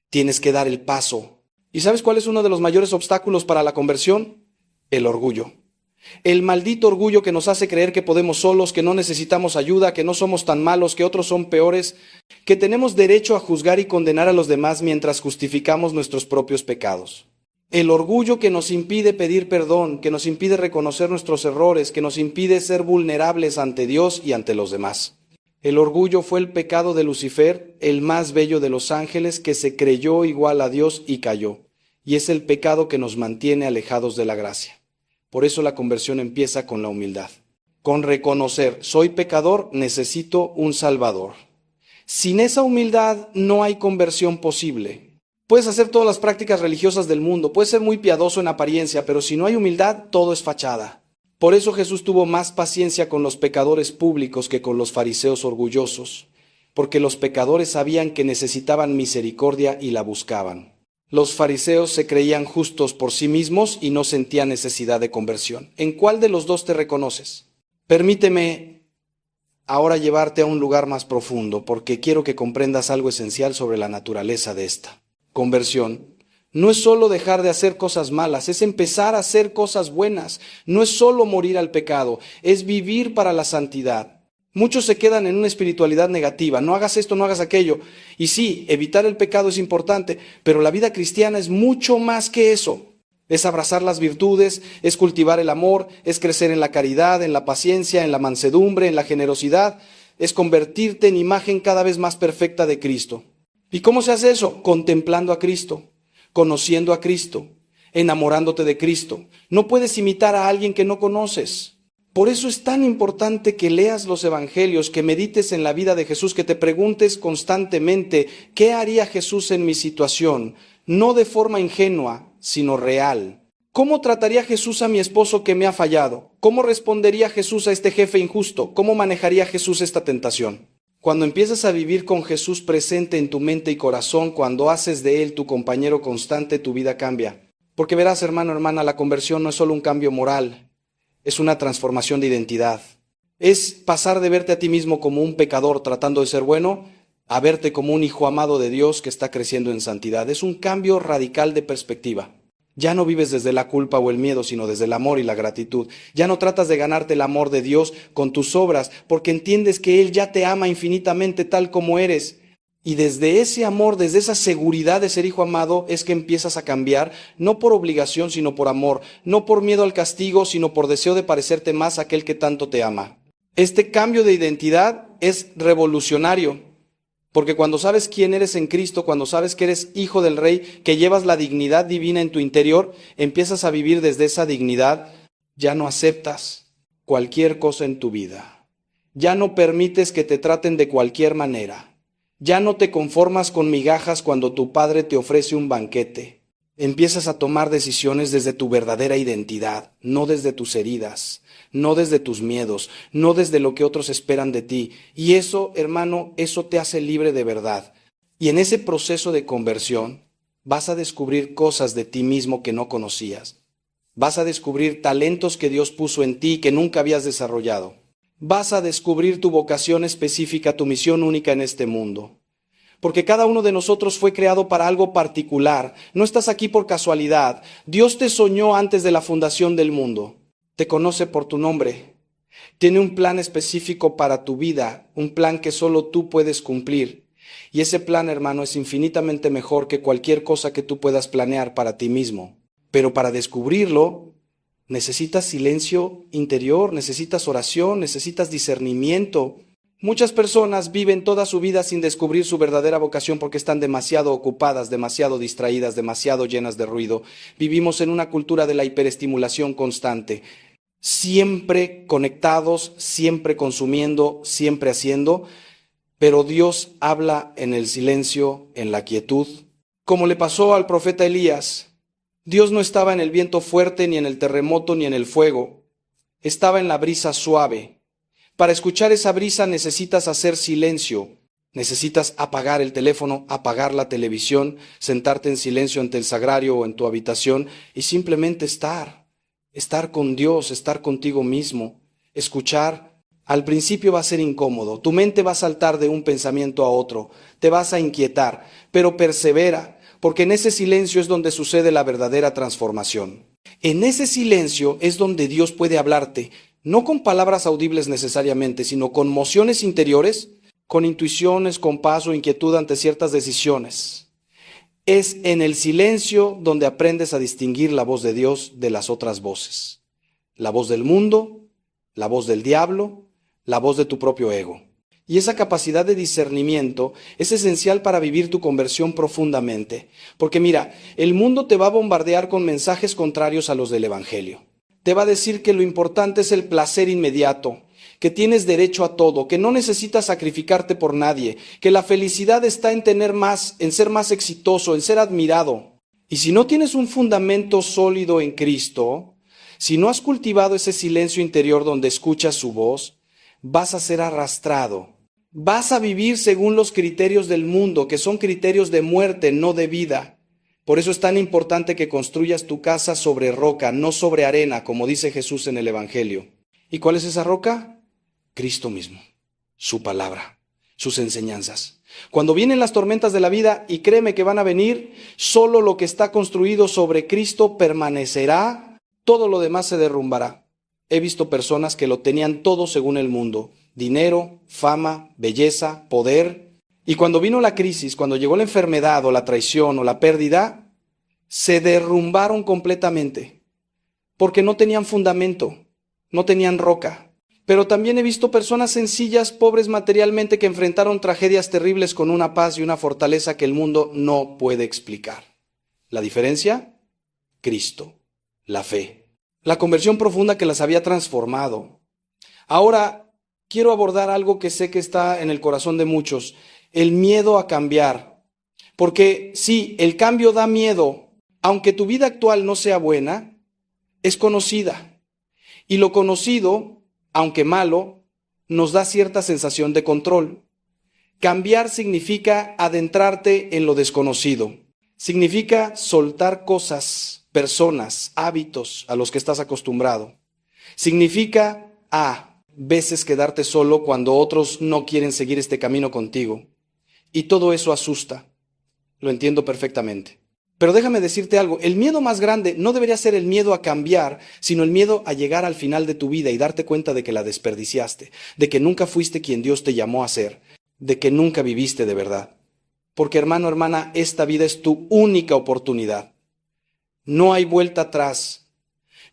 Tienes que dar el paso. ¿Y sabes cuál es uno de los mayores obstáculos para la conversión? El orgullo. El maldito orgullo que nos hace creer que podemos solos, que no necesitamos ayuda, que no somos tan malos, que otros son peores, que tenemos derecho a juzgar y condenar a los demás mientras justificamos nuestros propios pecados. El orgullo que nos impide pedir perdón, que nos impide reconocer nuestros errores, que nos impide ser vulnerables ante Dios y ante los demás. El orgullo fue el pecado de Lucifer, el más bello de los ángeles, que se creyó igual a Dios y cayó. Y es el pecado que nos mantiene alejados de la gracia. Por eso la conversión empieza con la humildad, con reconocer, soy pecador, necesito un Salvador. Sin esa humildad no hay conversión posible. Puedes hacer todas las prácticas religiosas del mundo, puedes ser muy piadoso en apariencia, pero si no hay humildad, todo es fachada. Por eso Jesús tuvo más paciencia con los pecadores públicos que con los fariseos orgullosos, porque los pecadores sabían que necesitaban misericordia y la buscaban. Los fariseos se creían justos por sí mismos y no sentían necesidad de conversión. ¿En cuál de los dos te reconoces? Permíteme ahora llevarte a un lugar más profundo, porque quiero que comprendas algo esencial sobre la naturaleza de esta conversión. No es solo dejar de hacer cosas malas, es empezar a hacer cosas buenas. No es solo morir al pecado, es vivir para la santidad. Muchos se quedan en una espiritualidad negativa, no hagas esto, no hagas aquello. Y sí, evitar el pecado es importante, pero la vida cristiana es mucho más que eso. Es abrazar las virtudes, es cultivar el amor, es crecer en la caridad, en la paciencia, en la mansedumbre, en la generosidad, es convertirte en imagen cada vez más perfecta de Cristo. ¿Y cómo se hace eso? Contemplando a Cristo, conociendo a Cristo, enamorándote de Cristo. No puedes imitar a alguien que no conoces. Por eso es tan importante que leas los evangelios, que medites en la vida de Jesús, que te preguntes constantemente, ¿qué haría Jesús en mi situación? No de forma ingenua, sino real. ¿Cómo trataría Jesús a mi esposo que me ha fallado? ¿Cómo respondería Jesús a este jefe injusto? ¿Cómo manejaría Jesús esta tentación? Cuando empiezas a vivir con Jesús presente en tu mente y corazón, cuando haces de Él tu compañero constante, tu vida cambia. Porque verás, hermano, hermana, la conversión no es solo un cambio moral, es una transformación de identidad. Es pasar de verte a ti mismo como un pecador tratando de ser bueno, a verte como un hijo amado de Dios que está creciendo en santidad. Es un cambio radical de perspectiva. Ya no vives desde la culpa o el miedo, sino desde el amor y la gratitud. Ya no tratas de ganarte el amor de Dios con tus obras, porque entiendes que Él ya te ama infinitamente tal como eres. Y desde ese amor, desde esa seguridad de ser hijo amado, es que empiezas a cambiar, no por obligación, sino por amor, no por miedo al castigo, sino por deseo de parecerte más a aquel que tanto te ama. Este cambio de identidad es revolucionario, porque cuando sabes quién eres en Cristo, cuando sabes que eres hijo del Rey, que llevas la dignidad divina en tu interior, empiezas a vivir desde esa dignidad, ya no aceptas cualquier cosa en tu vida, ya no permites que te traten de cualquier manera. Ya no te conformas con migajas cuando tu padre te ofrece un banquete. Empiezas a tomar decisiones desde tu verdadera identidad, no desde tus heridas, no desde tus miedos, no desde lo que otros esperan de ti. Y eso, hermano, eso te hace libre de verdad. Y en ese proceso de conversión vas a descubrir cosas de ti mismo que no conocías. Vas a descubrir talentos que Dios puso en ti que nunca habías desarrollado. Vas a descubrir tu vocación específica, tu misión única en este mundo. Porque cada uno de nosotros fue creado para algo particular. No estás aquí por casualidad. Dios te soñó antes de la fundación del mundo. Te conoce por tu nombre. Tiene un plan específico para tu vida, un plan que solo tú puedes cumplir. Y ese plan, hermano, es infinitamente mejor que cualquier cosa que tú puedas planear para ti mismo. Pero para descubrirlo, necesitas silencio interior, necesitas oración, necesitas discernimiento. Muchas personas viven toda su vida sin descubrir su verdadera vocación porque están demasiado ocupadas, demasiado distraídas, demasiado llenas de ruido. Vivimos en una cultura de la hiperestimulación constante, siempre conectados, siempre consumiendo, siempre haciendo, pero Dios habla en el silencio, en la quietud. Como le pasó al profeta Elías, Dios no estaba en el viento fuerte, ni en el terremoto, ni en el fuego. Estaba en la brisa suave. Para escuchar esa brisa necesitas hacer silencio. Necesitas apagar el teléfono, apagar la televisión, sentarte en silencio ante el sagrario o en tu habitación y simplemente estar con Dios, estar contigo mismo, escuchar. Al principio va a ser incómodo, tu mente va a saltar de un pensamiento a otro, te vas a inquietar, pero persevera. Porque en ese silencio es donde sucede la verdadera transformación. En ese silencio es donde Dios puede hablarte, no con palabras audibles necesariamente, sino con mociones interiores, con intuiciones, con paz o inquietud ante ciertas decisiones. Es en el silencio donde aprendes a distinguir la voz de Dios de las otras voces. La voz del mundo, la voz del diablo, la voz de tu propio ego. Y esa capacidad de discernimiento es esencial para vivir tu conversión profundamente. Porque mira, el mundo te va a bombardear con mensajes contrarios a los del Evangelio. Te va a decir que lo importante es el placer inmediato, que tienes derecho a todo, que no necesitas sacrificarte por nadie, que la felicidad está en tener más, en ser más exitoso, en ser admirado. Y si no tienes un fundamento sólido en Cristo, si no has cultivado ese silencio interior donde escuchas su voz, vas a ser arrastrado. Vas a vivir según los criterios del mundo, que son criterios de muerte, no de vida. Por eso es tan importante que construyas tu casa sobre roca, no sobre arena, como dice Jesús en el Evangelio. ¿Y cuál es esa roca? Cristo mismo, su palabra, sus enseñanzas. Cuando vienen las tormentas de la vida, y créeme que van a venir, solo lo que está construido sobre Cristo permanecerá, todo lo demás se derrumbará. He visto personas que lo tenían todo según el mundo: dinero, fama, belleza, poder. Y cuando vino la crisis, cuando llegó la enfermedad o la traición o la pérdida, se derrumbaron completamente, porque no tenían fundamento, no tenían roca. Pero también he visto personas sencillas, pobres materialmente, que enfrentaron tragedias terribles con una paz y una fortaleza que el mundo no puede explicar. ¿La diferencia? Cristo, la fe. La conversión profunda que las había transformado. Ahora, quiero abordar algo que sé que está en el corazón de muchos, el miedo a cambiar. Porque sí, el cambio da miedo, aunque tu vida actual no sea buena, es conocida. Y lo conocido, aunque malo, nos da cierta sensación de control. Cambiar significa adentrarte en lo desconocido. Significa soltar cosas, personas, hábitos a los que estás acostumbrado. Significa, veces quedarte solo cuando otros no quieren seguir este camino contigo. Y todo eso asusta. Lo entiendo perfectamente. Pero déjame decirte algo, el miedo más grande no debería ser el miedo a cambiar, sino el miedo a llegar al final de tu vida y darte cuenta de que la desperdiciaste, de que nunca fuiste quien Dios te llamó a ser, de que nunca viviste de verdad. Porque hermano, hermana, esta vida es tu única oportunidad. No hay vuelta atrás,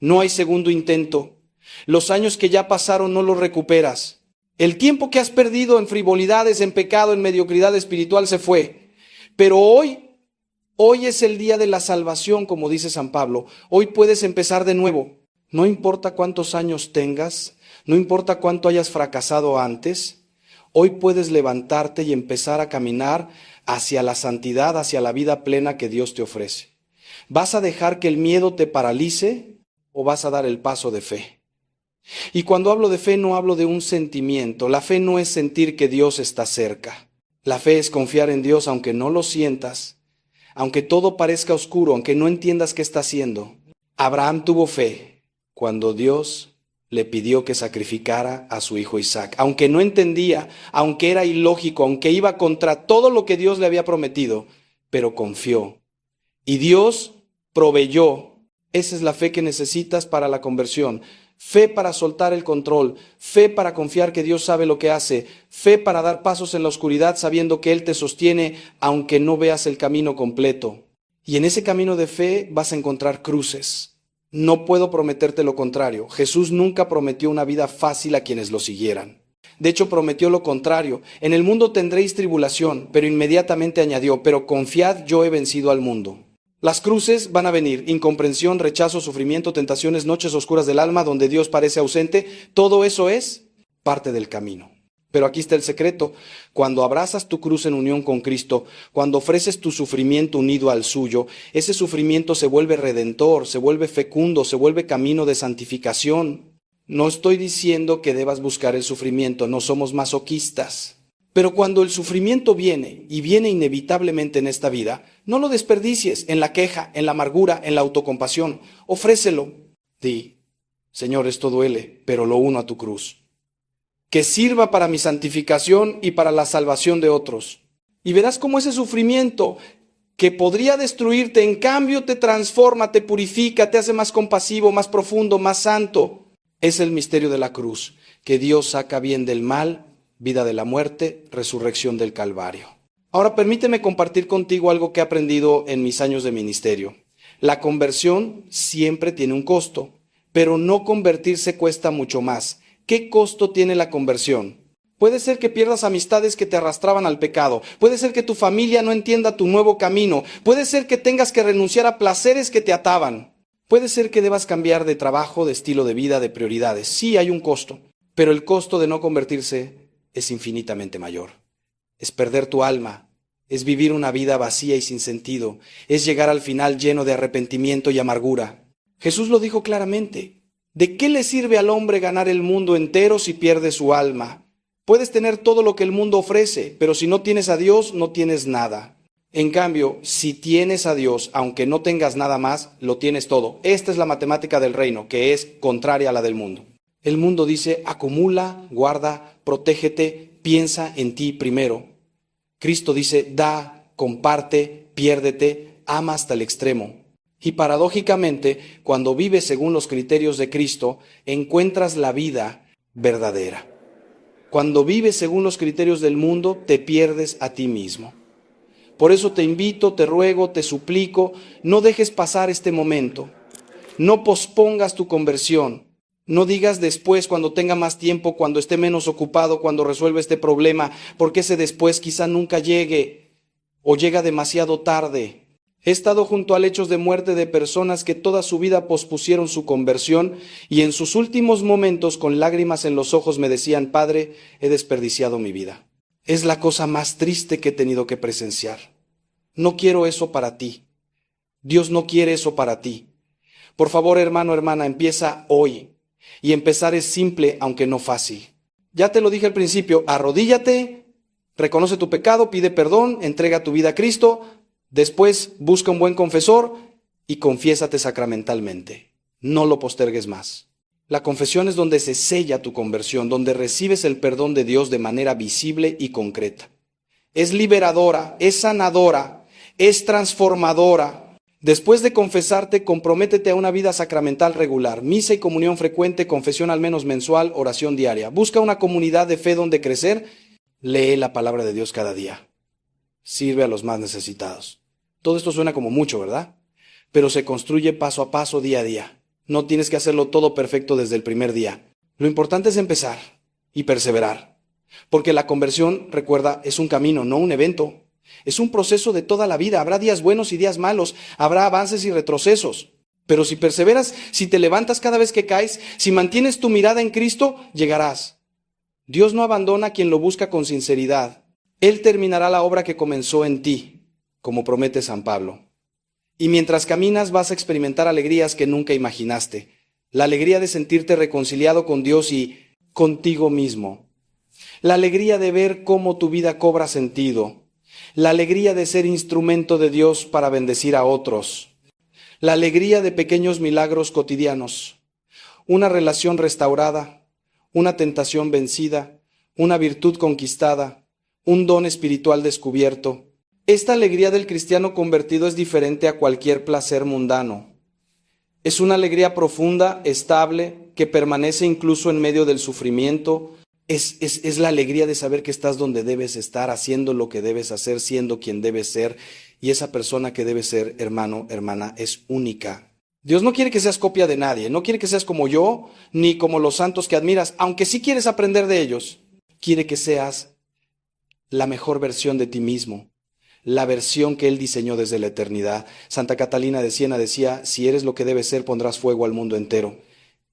no hay segundo intento. Los años que ya pasaron no los recuperas. El tiempo que has perdido en frivolidades, en pecado, en mediocridad espiritual se fue. Pero hoy es el día de la salvación, como dice San Pablo. Hoy puedes empezar de nuevo. No importa cuántos años tengas, no importa cuánto hayas fracasado antes, hoy puedes levantarte y empezar a caminar hacia la santidad, hacia la vida plena que Dios te ofrece. ¿Vas a dejar que el miedo te paralice o vas a dar el paso de fe? Y cuando hablo de fe no hablo de un sentimiento. La fe no es sentir que Dios está cerca. La fe es confiar en Dios aunque no lo sientas. Aunque todo parezca oscuro, aunque no entiendas qué está haciendo. Abraham tuvo fe cuando Dios le pidió que sacrificara a su hijo Isaac. Aunque no entendía, aunque era ilógico, aunque iba contra todo lo que Dios le había prometido, pero confió. Y Dios proveyó. Esa es la fe que necesitas para la conversión. Fe para soltar el control, fe para confiar que Dios sabe lo que hace, fe para dar pasos en la oscuridad sabiendo que Él te sostiene aunque no veas el camino completo. Y en ese camino de fe vas a encontrar cruces. No puedo prometerte lo contrario. Jesús nunca prometió una vida fácil a quienes lo siguieran. De hecho, prometió lo contrario. En el mundo tendréis tribulación, pero inmediatamente añadió, pero confiad, yo he vencido al mundo. Las cruces van a venir, incomprensión, rechazo, sufrimiento, tentaciones, noches oscuras del alma donde Dios parece ausente. Todo eso es parte del camino. Pero aquí está el secreto. Cuando abrazas tu cruz en unión con Cristo, cuando ofreces tu sufrimiento unido al suyo, ese sufrimiento se vuelve redentor, se vuelve fecundo, se vuelve camino de santificación. No estoy diciendo que debas buscar el sufrimiento, no somos masoquistas. Pero cuando el sufrimiento viene, y viene inevitablemente en esta vida, no lo desperdicies en la queja, en la amargura, en la autocompasión. Ofrécelo. Di, Señor, esto duele, pero lo uno a tu cruz. Que sirva para mi santificación y para la salvación de otros. Y verás cómo ese sufrimiento que podría destruirte, en cambio te transforma, te purifica, te hace más compasivo, más profundo, más santo. Es el misterio de la cruz, que Dios saca bien del mal, vida de la muerte, resurrección del Calvario. Ahora permíteme compartir contigo algo que he aprendido en mis años de ministerio. La conversión siempre tiene un costo, pero no convertirse cuesta mucho más. ¿Qué costo tiene la conversión? Puede ser que pierdas amistades que te arrastraban al pecado. Puede ser que tu familia no entienda tu nuevo camino. Puede ser que tengas que renunciar a placeres que te ataban. Puede ser que debas cambiar de trabajo, de estilo de vida, de prioridades. Sí, hay un costo, pero el costo de no convertirse es infinitamente mayor. Es perder tu alma, es vivir una vida vacía y sin sentido, es llegar al final lleno de arrepentimiento y amargura. Jesús lo dijo claramente. ¿De qué le sirve al hombre ganar el mundo entero si pierde su alma? Puedes tener todo lo que el mundo ofrece, pero si no tienes a Dios, no tienes nada. En cambio, si tienes a Dios, aunque no tengas nada más, lo tienes todo. Esta es la matemática del reino, que es contraria a la del mundo. El mundo dice, acumula, guarda, protégete, piensa en ti primero. Cristo dice, da, comparte, piérdete, ama hasta el extremo. Y paradójicamente, cuando vives según los criterios de Cristo, encuentras la vida verdadera. Cuando vives según los criterios del mundo, te pierdes a ti mismo. Por eso te invito, te ruego, te suplico, no dejes pasar este momento. No pospongas tu conversión. No digas después, cuando tenga más tiempo, cuando esté menos ocupado, cuando resuelva este problema, porque ese después quizá nunca llegue o llega demasiado tarde. He estado junto a lechos de muerte de personas que toda su vida pospusieron su conversión y en sus últimos momentos, con lágrimas en los ojos, me decían: Padre, he desperdiciado mi vida. Es la cosa más triste que he tenido que presenciar. No quiero eso para ti. Dios no quiere eso para ti. Por favor, hermano, hermana, empieza hoy. Y empezar es simple, aunque no fácil. Ya te lo dije al principio, arrodíllate, reconoce tu pecado, pide perdón, entrega tu vida a Cristo, después busca un buen confesor y confiésate sacramentalmente. No lo postergues más. La confesión es donde se sella tu conversión, donde recibes el perdón de Dios de manera visible y concreta. Es liberadora, es sanadora, es transformadora. Después de confesarte, comprométete a una vida sacramental regular, misa y comunión frecuente, confesión al menos mensual, oración diaria. Busca una comunidad de fe donde crecer, lee la palabra de Dios cada día. Sirve a los más necesitados. Todo esto suena como mucho, ¿verdad? Pero se construye paso a paso, día a día. No tienes que hacerlo todo perfecto desde el primer día. Lo importante es empezar y perseverar. Porque la conversión, recuerda, es un camino, no un evento. Es un proceso de toda la vida. Habrá días buenos y días malos. Habrá avances y retrocesos. Pero si perseveras, si te levantas cada vez que caes, si mantienes tu mirada en Cristo, llegarás. Dios no abandona a quien lo busca con sinceridad. Él terminará la obra que comenzó en ti, como promete San Pablo. Y mientras caminas vas a experimentar alegrías que nunca imaginaste. La alegría de sentirte reconciliado con Dios y contigo mismo. La alegría de ver cómo tu vida cobra sentido. La alegría de ser instrumento de Dios para bendecir a otros. La alegría de pequeños milagros cotidianos. Una relación restaurada, una tentación vencida, una virtud conquistada, un don espiritual descubierto. Esta alegría del cristiano convertido es diferente a cualquier placer mundano. Es una alegría profunda, estable, que permanece incluso en medio del sufrimiento. Es la alegría de saber que estás donde debes estar, haciendo lo que debes hacer, siendo quien debes ser. Y esa persona que debes ser, hermano, hermana, es única. Dios no quiere que seas copia de nadie, no quiere que seas como yo, ni como los santos que admiras, aunque sí quieres aprender de ellos. Quiere que seas la mejor versión de ti mismo, la versión que Él diseñó desde la eternidad. Santa Catalina de Siena decía: si eres lo que debes ser, pondrás fuego al mundo entero.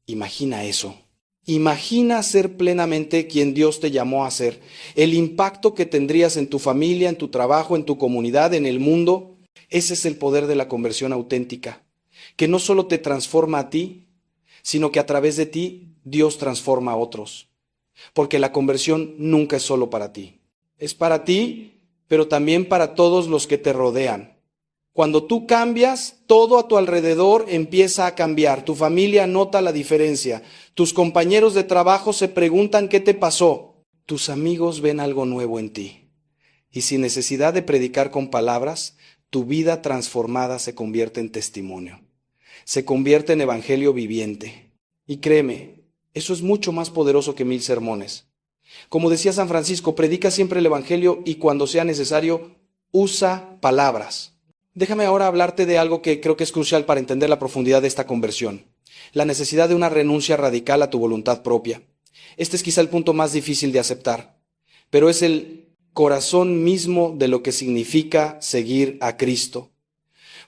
Imagina eso. Imagina ser plenamente quien Dios te llamó a ser. El impacto que tendrías en tu familia, en tu trabajo, en tu comunidad, en el mundo. Ese es el poder de la conversión auténtica, que no solo te transforma a ti, sino que a través de ti Dios transforma a otros. Porque la conversión nunca es solo para ti. Es para ti, pero también para todos los que te rodean. Cuando tú cambias, todo a tu alrededor empieza a cambiar. Tu familia nota la diferencia. Tus compañeros de trabajo se preguntan qué te pasó. Tus amigos ven algo nuevo en ti. Y sin necesidad de predicar con palabras, tu vida transformada se convierte en testimonio. Se convierte en evangelio viviente. Y créeme, eso es mucho más poderoso que 1000 sermones. Como decía San Francisco, predica siempre el evangelio y cuando sea necesario, usa palabras. Déjame ahora hablarte de algo que creo que es crucial para entender la profundidad de esta conversión. La necesidad de una renuncia radical a tu voluntad propia. Este es quizá el punto más difícil de aceptar, pero es el corazón mismo de lo que significa seguir a Cristo.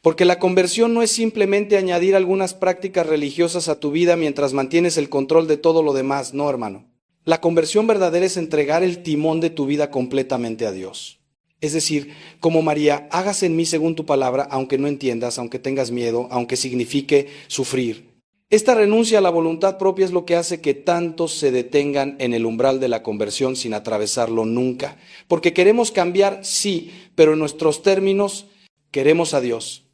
Porque la conversión no es simplemente añadir algunas prácticas religiosas a tu vida mientras mantienes el control de todo lo demás, no, hermano. La conversión verdadera es entregar el timón de tu vida completamente a Dios. Es decir, como María, hágase en mí según tu palabra, aunque no entiendas, aunque tengas miedo, aunque signifique sufrir. Esta renuncia a la voluntad propia es lo que hace que tantos se detengan en el umbral de la conversión sin atravesarlo nunca. Porque queremos cambiar, sí, pero en nuestros términos queremos a Dios.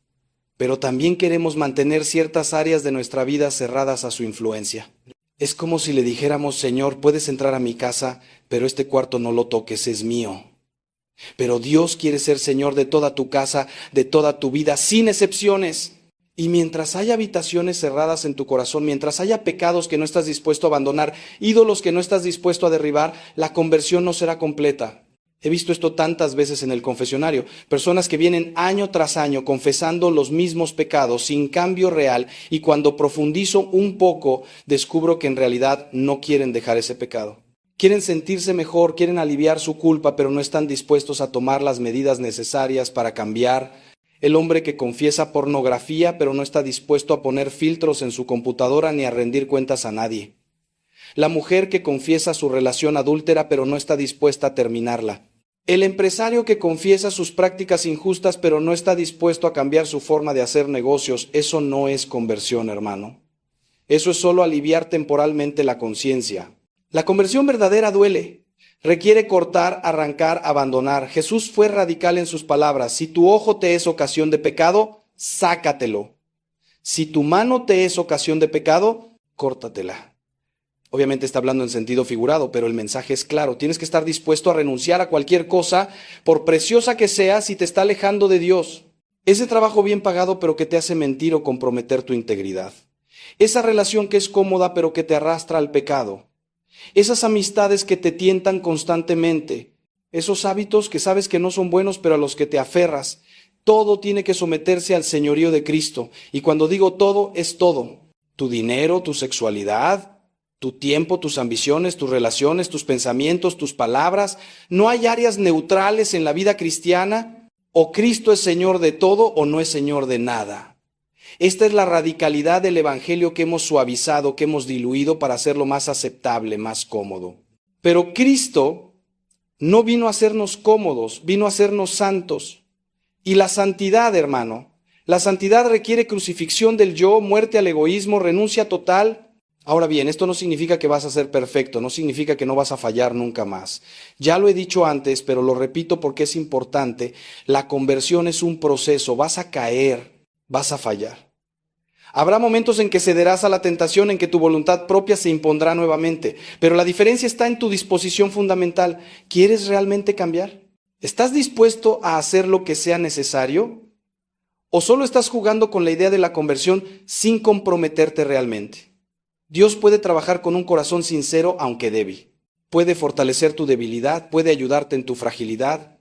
Pero también queremos mantener ciertas áreas de nuestra vida cerradas a su influencia. Es como si le dijéramos: Señor, puedes entrar a mi casa, pero este cuarto no lo toques, es mío. Pero Dios quiere ser Señor de toda tu casa, de toda tu vida, sin excepciones. Y mientras haya habitaciones cerradas en tu corazón, mientras haya pecados que no estás dispuesto a abandonar, ídolos que no estás dispuesto a derribar, la conversión no será completa. He visto esto tantas veces en el confesionario. Personas que vienen año tras año confesando los mismos pecados sin cambio real, y cuando profundizo un poco, descubro que en realidad no quieren dejar ese pecado. Quieren sentirse mejor, quieren aliviar su culpa, pero no están dispuestos a tomar las medidas necesarias para cambiar. El hombre que confiesa pornografía pero no está dispuesto a poner filtros en su computadora ni a rendir cuentas a nadie. La mujer que confiesa su relación adúltera pero no está dispuesta a terminarla. El empresario que confiesa sus prácticas injustas pero no está dispuesto a cambiar su forma de hacer negocios. Eso no es conversión, hermano. Eso es solo aliviar temporalmente la conciencia. La conversión verdadera duele. Requiere cortar, arrancar, abandonar. Jesús fue radical en sus palabras. Si tu ojo te es ocasión de pecado, sácatelo. Si tu mano te es ocasión de pecado, córtatela. Obviamente está hablando en sentido figurado, pero el mensaje es claro. Tienes que estar dispuesto a renunciar a cualquier cosa, por preciosa que sea, si te está alejando de Dios. Ese trabajo bien pagado, pero que te hace mentir o comprometer tu integridad. Esa relación que es cómoda, pero que te arrastra al pecado. Esas amistades que te tientan constantemente. Esos hábitos que sabes que no son buenos, pero a los que te aferras. Todo tiene que someterse al señorío de Cristo. Y cuando digo todo, es todo. Tu dinero, tu sexualidad, tu tiempo, tus ambiciones, tus relaciones, tus pensamientos, tus palabras. No hay áreas neutrales en la vida cristiana. O Cristo es Señor de todo o no es Señor de nada. Esta es la radicalidad del Evangelio que hemos suavizado, que hemos diluido para hacerlo más aceptable, más cómodo. Pero Cristo no vino a hacernos cómodos, vino a hacernos santos. Y la santidad, hermano, la santidad requiere crucifixión del yo, muerte al egoísmo, renuncia total. Ahora bien, esto no significa que vas a ser perfecto, no significa que no vas a fallar nunca más. Ya lo he dicho antes, pero lo repito porque es importante. La conversión es un proceso, vas a caer, vas a fallar. Habrá momentos en que cederás a la tentación, en que tu voluntad propia se impondrá nuevamente, pero la diferencia está en tu disposición fundamental. ¿Quieres realmente cambiar? ¿Estás dispuesto a hacer lo que sea necesario? ¿O solo estás jugando con la idea de la conversión sin comprometerte realmente? Dios puede trabajar con un corazón sincero aunque débil. Puede fortalecer tu debilidad, puede ayudarte en tu fragilidad,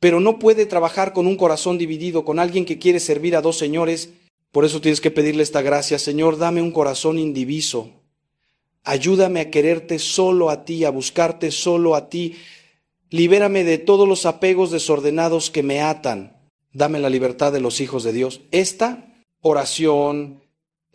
pero no puede trabajar con un corazón dividido, con alguien que quiere servir a dos señores. Por eso tienes que pedirle esta gracia: Señor, dame un corazón indiviso. Ayúdame a quererte solo a ti, a buscarte solo a ti. Libérame de todos los apegos desordenados que me atan. Dame la libertad de los hijos de Dios. Esta oración,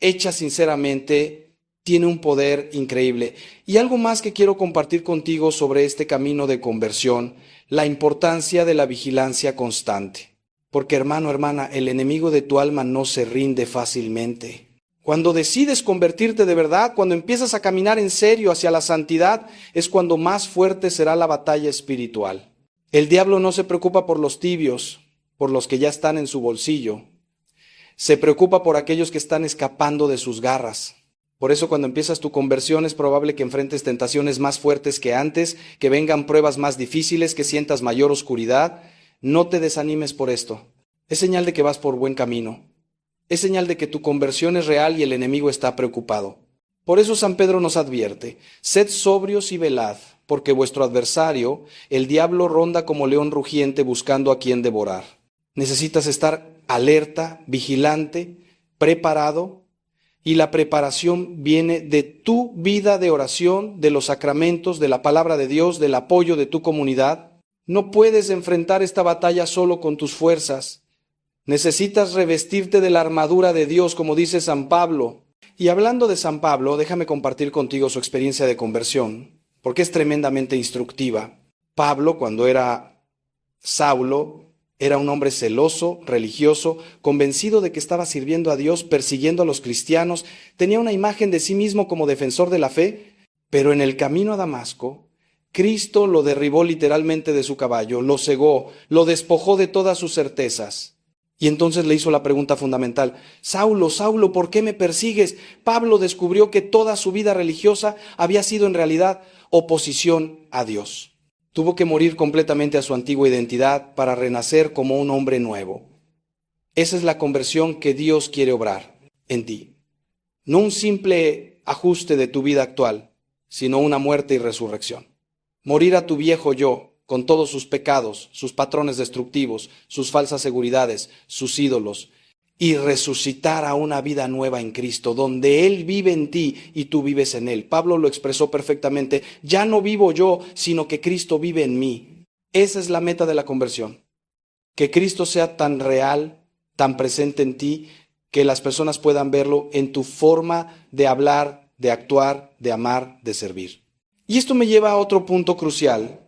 hecha sinceramente, tiene un poder increíble. Y algo más que quiero compartir contigo sobre este camino de conversión: la importancia de la vigilancia constante. Porque, hermano, hermana, el enemigo de tu alma no se rinde fácilmente. Cuando decides convertirte de verdad, cuando empiezas a caminar en serio hacia la santidad, es cuando más fuerte será la batalla espiritual. El diablo no se preocupa por los tibios, por los que ya están en su bolsillo. Se preocupa por aquellos que están escapando de sus garras. Por eso cuando empiezas tu conversión es probable que enfrentes tentaciones más fuertes que antes, que vengan pruebas más difíciles, que sientas mayor oscuridad. No te desanimes por esto. Es señal de que vas por buen camino. Es señal de que tu conversión es real y el enemigo está preocupado. Por eso San Pedro nos advierte: sed sobrios y velad, porque vuestro adversario, el diablo, ronda como león rugiente buscando a quien devorar. Necesitas estar alerta, vigilante, preparado. Y la preparación viene de tu vida de oración, de los sacramentos, de la palabra de Dios, del apoyo de tu comunidad. No puedes enfrentar esta batalla solo con tus fuerzas. Necesitas revestirte de la armadura de Dios, como dice San Pablo. Y hablando de San Pablo, déjame compartir contigo su experiencia de conversión, porque es tremendamente instructiva. Pablo, cuando era Saulo, era un hombre celoso, religioso, convencido de que estaba sirviendo a Dios, persiguiendo a los cristianos. Tenía una imagen de sí mismo como defensor de la fe, pero en el camino a Damasco, Cristo lo derribó literalmente de su caballo, lo cegó, lo despojó de todas sus certezas. Y entonces le hizo la pregunta fundamental: Saulo, Saulo, ¿por qué me persigues? Pablo descubrió que toda su vida religiosa había sido en realidad oposición a Dios. Tuvo que morir completamente a su antigua identidad para renacer como un hombre nuevo. Esa es la conversión que Dios quiere obrar en ti. No un simple ajuste de tu vida actual, sino una muerte y resurrección. Morir a tu viejo yo, con todos sus pecados, sus patrones destructivos, sus falsas seguridades, sus ídolos, y resucitar a una vida nueva en Cristo, donde Él vive en ti y tú vives en Él. Pablo lo expresó perfectamente: ya no vivo yo, sino que Cristo vive en mí. Esa es la meta de la conversión. Que Cristo sea tan real, tan presente en ti, que las personas puedan verlo en tu forma de hablar, de actuar, de amar, de servir. Y esto me lleva a otro punto crucial.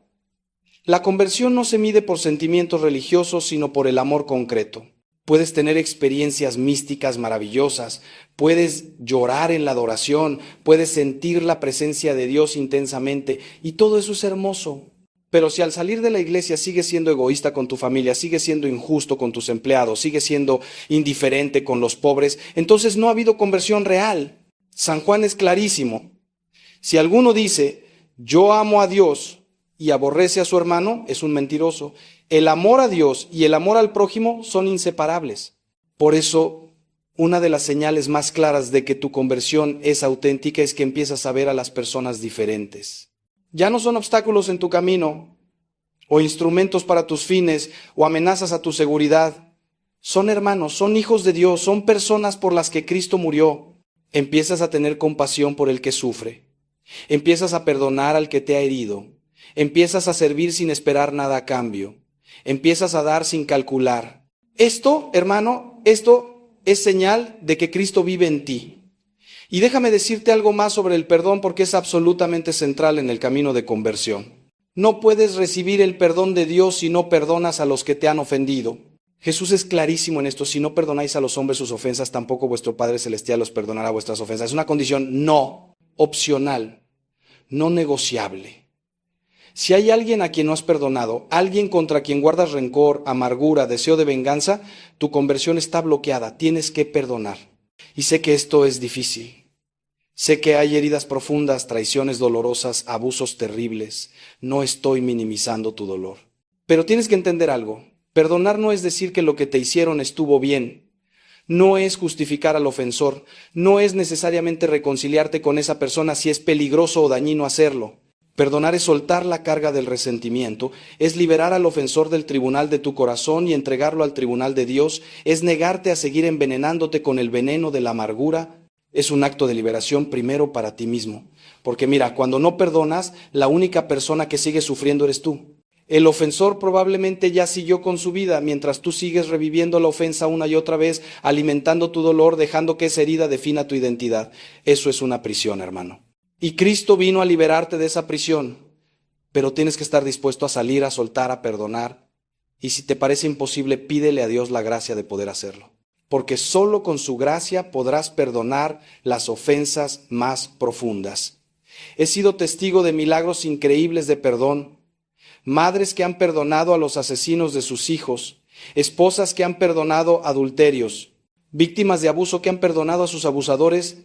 La conversión no se mide por sentimientos religiosos, sino por el amor concreto. Puedes tener experiencias místicas maravillosas, puedes llorar en la adoración, puedes sentir la presencia de Dios intensamente, y todo eso es hermoso. Pero si al salir de la iglesia sigues siendo egoísta con tu familia, sigues siendo injusto con tus empleados, sigues siendo indiferente con los pobres, entonces no ha habido conversión real. San Juan es clarísimo. Si alguno dice, yo amo a Dios y aborrece a su hermano, es un mentiroso. El amor a Dios y el amor al prójimo son inseparables. Por eso, una de las señales más claras de que tu conversión es auténtica es que empiezas a ver a las personas diferentes. Ya no son obstáculos en tu camino, o instrumentos para tus fines, o amenazas a tu seguridad. Son hermanos, son hijos de Dios, son personas por las que Cristo murió. Empiezas a tener compasión por el que sufre. Empiezas a perdonar al que te ha herido. Empiezas a servir sin esperar nada a cambio. Empiezas a dar sin calcular. Esto, hermano, esto es señal de que Cristo vive en ti. Y déjame decirte algo más sobre el perdón porque es absolutamente central en el camino de conversión. No puedes recibir el perdón de Dios si no perdonas a los que te han ofendido. Jesús es clarísimo en esto. Si no perdonáis a los hombres sus ofensas, tampoco vuestro Padre Celestial os perdonará vuestras ofensas. Es una condición no opcional, no negociable. Si hay alguien a quien no has perdonado, alguien contra quien guardas rencor, amargura, deseo de venganza, tu conversión está bloqueada. Tienes que perdonar. Y sé que esto es difícil. Sé que hay heridas profundas, traiciones dolorosas, abusos terribles. No estoy minimizando tu dolor. Pero tienes que entender algo. Perdonar no es decir que lo que te hicieron estuvo bien. No es justificar al ofensor. No es necesariamente reconciliarte con esa persona si es peligroso o dañino hacerlo. Perdonar es soltar la carga del resentimiento, es liberar al ofensor del tribunal de tu corazón y entregarlo al tribunal de Dios, es negarte a seguir envenenándote con el veneno de la amargura. Es un acto de liberación primero para ti mismo. Porque mira, cuando no perdonas, la única persona que sigue sufriendo eres tú. El ofensor probablemente ya siguió con su vida mientras tú sigues reviviendo la ofensa una y otra vez, alimentando tu dolor, dejando que esa herida defina tu identidad. Eso es una prisión, hermano. Y Cristo vino a liberarte de esa prisión, pero tienes que estar dispuesto a salir, a soltar, a perdonar. Y si te parece imposible, pídele a Dios la gracia de poder hacerlo. Porque solo con su gracia podrás perdonar las ofensas más profundas. He sido testigo de milagros increíbles de perdón. Madres que han perdonado a los asesinos de sus hijos, esposas que han perdonado adulterios, víctimas de abuso que han perdonado a sus abusadores,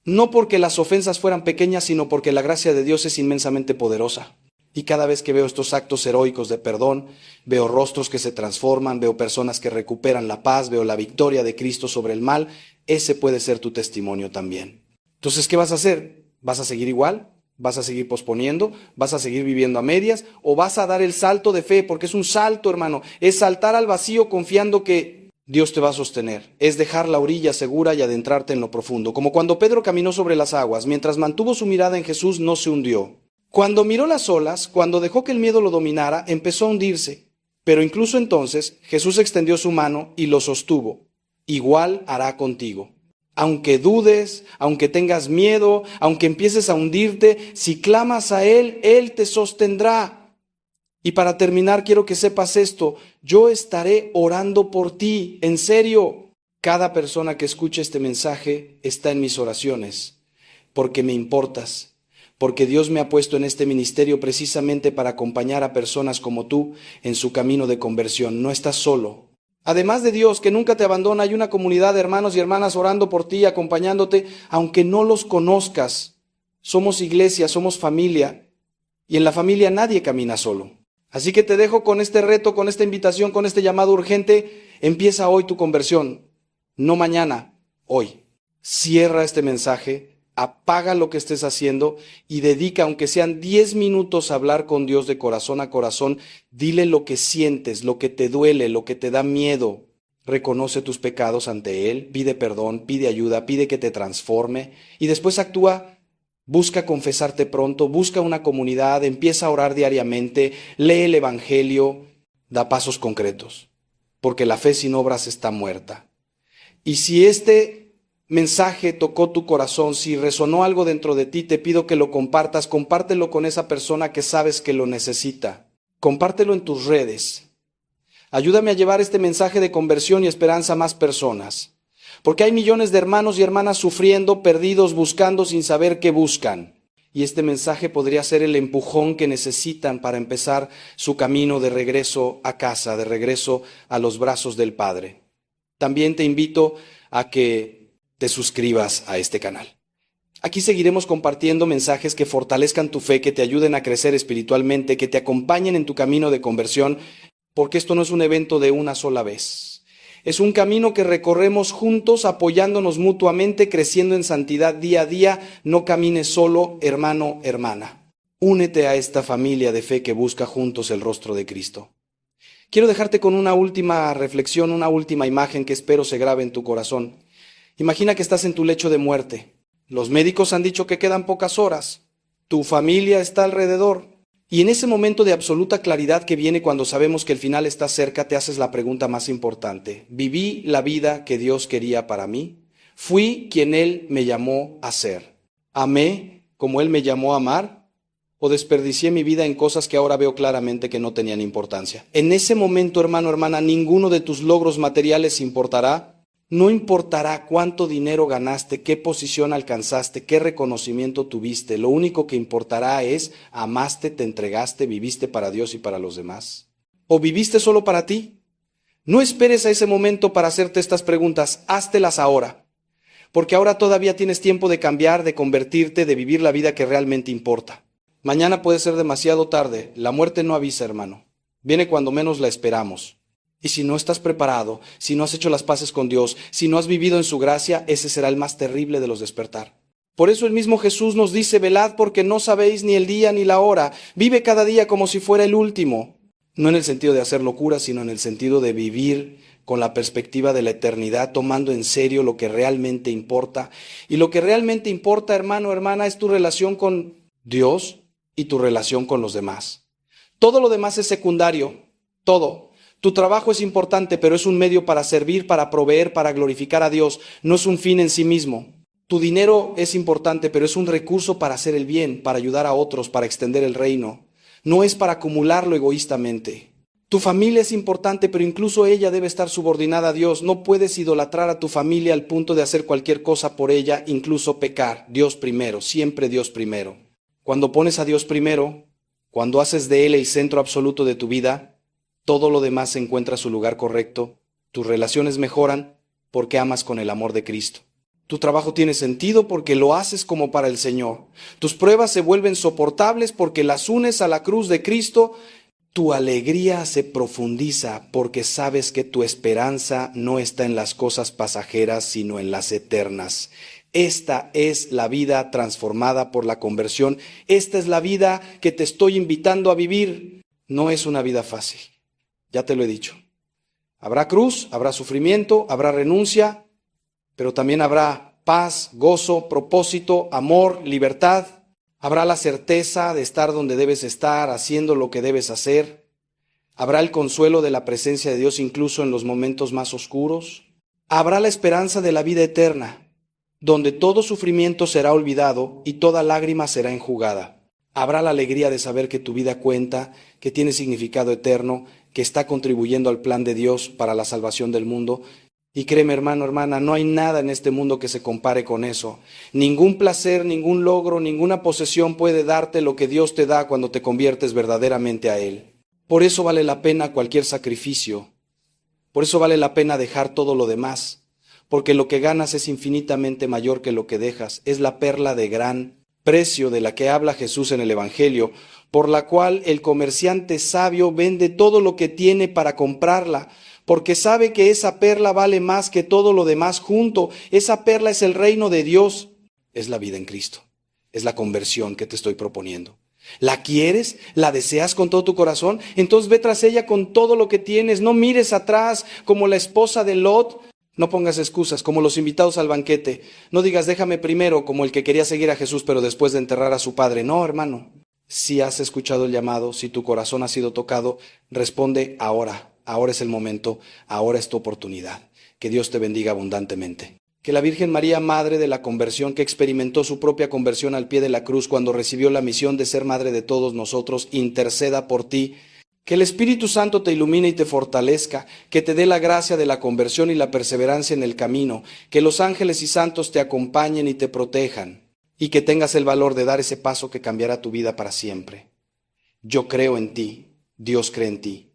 no porque las ofensas fueran pequeñas, sino porque la gracia de Dios es inmensamente poderosa. Y cada vez que veo estos actos heroicos de perdón, veo rostros que se transforman, veo personas que recuperan la paz, veo la victoria de Cristo sobre el mal. Ese puede ser tu testimonio también. Entonces, ¿qué vas a hacer? ¿Vas a seguir igual? ¿Vas a seguir posponiendo? ¿Vas a seguir viviendo a medias? ¿O vas a dar el salto de fe? Porque es un salto, hermano. Es saltar al vacío confiando que Dios te va a sostener. Es dejar la orilla segura y adentrarte en lo profundo. Como cuando Pedro caminó sobre las aguas, mientras mantuvo su mirada en Jesús, no se hundió. Cuando miró las olas, cuando dejó que el miedo lo dominara, empezó a hundirse. Pero incluso entonces, Jesús extendió su mano y lo sostuvo. Igual hará contigo. Aunque dudes, aunque tengas miedo, aunque empieces a hundirte, si clamas a Él, Él te sostendrá. Y para terminar, quiero que sepas esto. Yo estaré orando por ti, en serio. Cada persona que escuche este mensaje está en mis oraciones, porque me importas, porque Dios me ha puesto en este ministerio precisamente para acompañar a personas como tú en su camino de conversión. No estás solo. Además de Dios, que nunca te abandona, hay una comunidad de hermanos y hermanas orando por ti, acompañándote, aunque no los conozcas. Somos iglesia, somos familia, y en la familia nadie camina solo. Así que te dejo con este reto, con esta invitación, con este llamado urgente. Empieza hoy tu conversión, no mañana, hoy. Cierra este mensaje, apaga lo que estés haciendo y dedica, aunque sean 10 minutos, a hablar con Dios de corazón a corazón. Dile lo que sientes, lo que te duele, lo que te da miedo. Reconoce tus pecados ante Él, pide perdón, pide ayuda, pide que te transforme y después actúa. Busca confesarte pronto, busca una comunidad, empieza a orar diariamente, lee el Evangelio, da pasos concretos. porque la fe sin obras está muerta. Y si este mensaje tocó tu corazón, si resonó algo dentro de ti, te pido que lo compartas, compártelo con esa persona que sabes que lo necesita. Compártelo en tus redes. Ayúdame a llevar este mensaje de conversión y esperanza a más personas. Porque hay millones de hermanos y hermanas sufriendo, perdidos, buscando sin saber qué buscan. Y este mensaje podría ser el empujón que necesitan para empezar su camino de regreso a casa, de regreso a los brazos del Padre. También te invito a que te suscribas a este canal. Aquí seguiremos compartiendo mensajes que fortalezcan tu fe, que te ayuden a crecer espiritualmente, que te acompañen en tu camino de conversión, porque esto no es un evento de una sola vez. Es un camino que recorremos juntos, apoyándonos mutuamente, creciendo en santidad día a día. No camines solo, hermano, hermana. Únete a esta familia de fe que busca juntos el rostro de Cristo. Quiero dejarte con una última reflexión, una última imagen que espero se grabe en tu corazón. Imagina que estás en tu lecho de muerte. Los médicos han dicho que quedan pocas horas. Tu familia está alrededor. Y en ese momento de absoluta claridad que viene cuando sabemos que el final está cerca, te haces la pregunta más importante. ¿Viví la vida que Dios quería para mí? ¿Fui quien Él me llamó a ser? ¿Amé como Él me llamó a amar? ¿O desperdicié mi vida en cosas que ahora veo claramente que no tenían importancia? En ese momento, hermano, hermana, ninguno de tus logros materiales importará. No importará cuánto dinero ganaste, qué posición alcanzaste, qué reconocimiento tuviste. Lo único que importará es, amaste, te entregaste, viviste para Dios y para los demás. ¿O viviste solo para ti? No esperes a ese momento para hacerte estas preguntas, háztelas ahora. Porque ahora todavía tienes tiempo de cambiar, de convertirte, de vivir la vida que realmente importa. Mañana puede ser demasiado tarde. La muerte no avisa, hermano. Viene cuando menos la esperamos. Y si no estás preparado, si no has hecho las paces con Dios, si no has vivido en su gracia, ese será el más terrible de los despertar. Por eso el mismo Jesús nos dice, velad porque no sabéis ni el día ni la hora. Vive cada día como si fuera el último. No en el sentido de hacer locura, sino en el sentido de vivir con la perspectiva de la eternidad, tomando en serio lo que realmente importa. Y lo que realmente importa, hermano, hermana, es tu relación con Dios y tu relación con los demás. Todo lo demás es secundario, todo. Tu trabajo es importante, pero es un medio para servir, para proveer, para glorificar a Dios. No es un fin en sí mismo. Tu dinero es importante, pero es un recurso para hacer el bien, para ayudar a otros, para extender el reino. No es para acumularlo egoístamente. Tu familia es importante, pero incluso ella debe estar subordinada a Dios. No puedes idolatrar a tu familia al punto de hacer cualquier cosa por ella, incluso pecar. Dios primero, siempre Dios primero. Cuando pones a Dios primero, cuando haces de Él el centro absoluto de tu vida, todo lo demás encuentra su lugar correcto, tus relaciones mejoran porque amas con el amor de Cristo. Tu trabajo tiene sentido porque lo haces como para el Señor. Tus pruebas se vuelven soportables porque las unes a la cruz de Cristo. Tu alegría se profundiza porque sabes que tu esperanza no está en las cosas pasajeras, sino en las eternas. Esta es la vida transformada por la conversión. Esta es la vida que te estoy invitando a vivir. No es una vida fácil. Ya te lo he dicho. Habrá cruz, habrá sufrimiento, habrá renuncia, pero también habrá paz, gozo, propósito, amor, libertad. Habrá la certeza de estar donde debes estar, haciendo lo que debes hacer. Habrá el consuelo de la presencia de Dios incluso en los momentos más oscuros. Habrá la esperanza de la vida eterna, donde todo sufrimiento será olvidado y toda lágrima será enjugada. Habrá la alegría de saber que tu vida cuenta, que tiene significado eterno, que está contribuyendo al plan de Dios para la salvación del mundo. Y créeme, hermano, hermana, no hay nada en este mundo que se compare con eso. Ningún placer, ningún logro, ninguna posesión puede darte lo que Dios te da cuando te conviertes verdaderamente a Él. Por eso vale la pena cualquier sacrificio. Por eso vale la pena dejar todo lo demás. Porque lo que ganas es infinitamente mayor que lo que dejas. Es la perla de gran precio de la que habla Jesús en el Evangelio, por la cual el comerciante sabio vende todo lo que tiene para comprarla, porque sabe que esa perla vale más que todo lo demás junto. Esa perla es el reino de Dios, es la vida en Cristo, es la conversión que te estoy proponiendo. ¿La quieres? ¿La deseas con todo tu corazón? Entonces ve tras ella con todo lo que tienes. No mires atrás como la esposa de Lot. No pongas excusas como los invitados al banquete. No digas déjame primero como el que quería seguir a Jesús pero después de enterrar a su padre. No, hermano. Si has escuchado el llamado, si tu corazón ha sido tocado, responde ahora. ahora es el momento, ahora es tu oportunidad. Que Dios te bendiga abundantemente. Que la Virgen María, Madre de la Conversión, que experimentó su propia conversión al pie de la cruz cuando recibió la misión de ser Madre de todos nosotros, interceda por ti. Que el Espíritu Santo te ilumine y te fortalezca, que te dé la gracia de la conversión y la perseverancia en el camino, que los ángeles y santos te acompañen y te protejan, y que tengas el valor de dar ese paso que cambiará tu vida para siempre. Yo creo en ti, Dios cree en ti.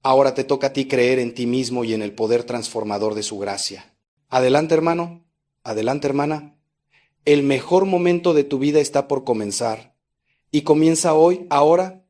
Ahora te toca a ti creer en ti mismo y en el poder transformador de su gracia. Adelante, hermano, adelante, hermana. El mejor momento de tu vida está por comenzar, y comienza hoy, ahora,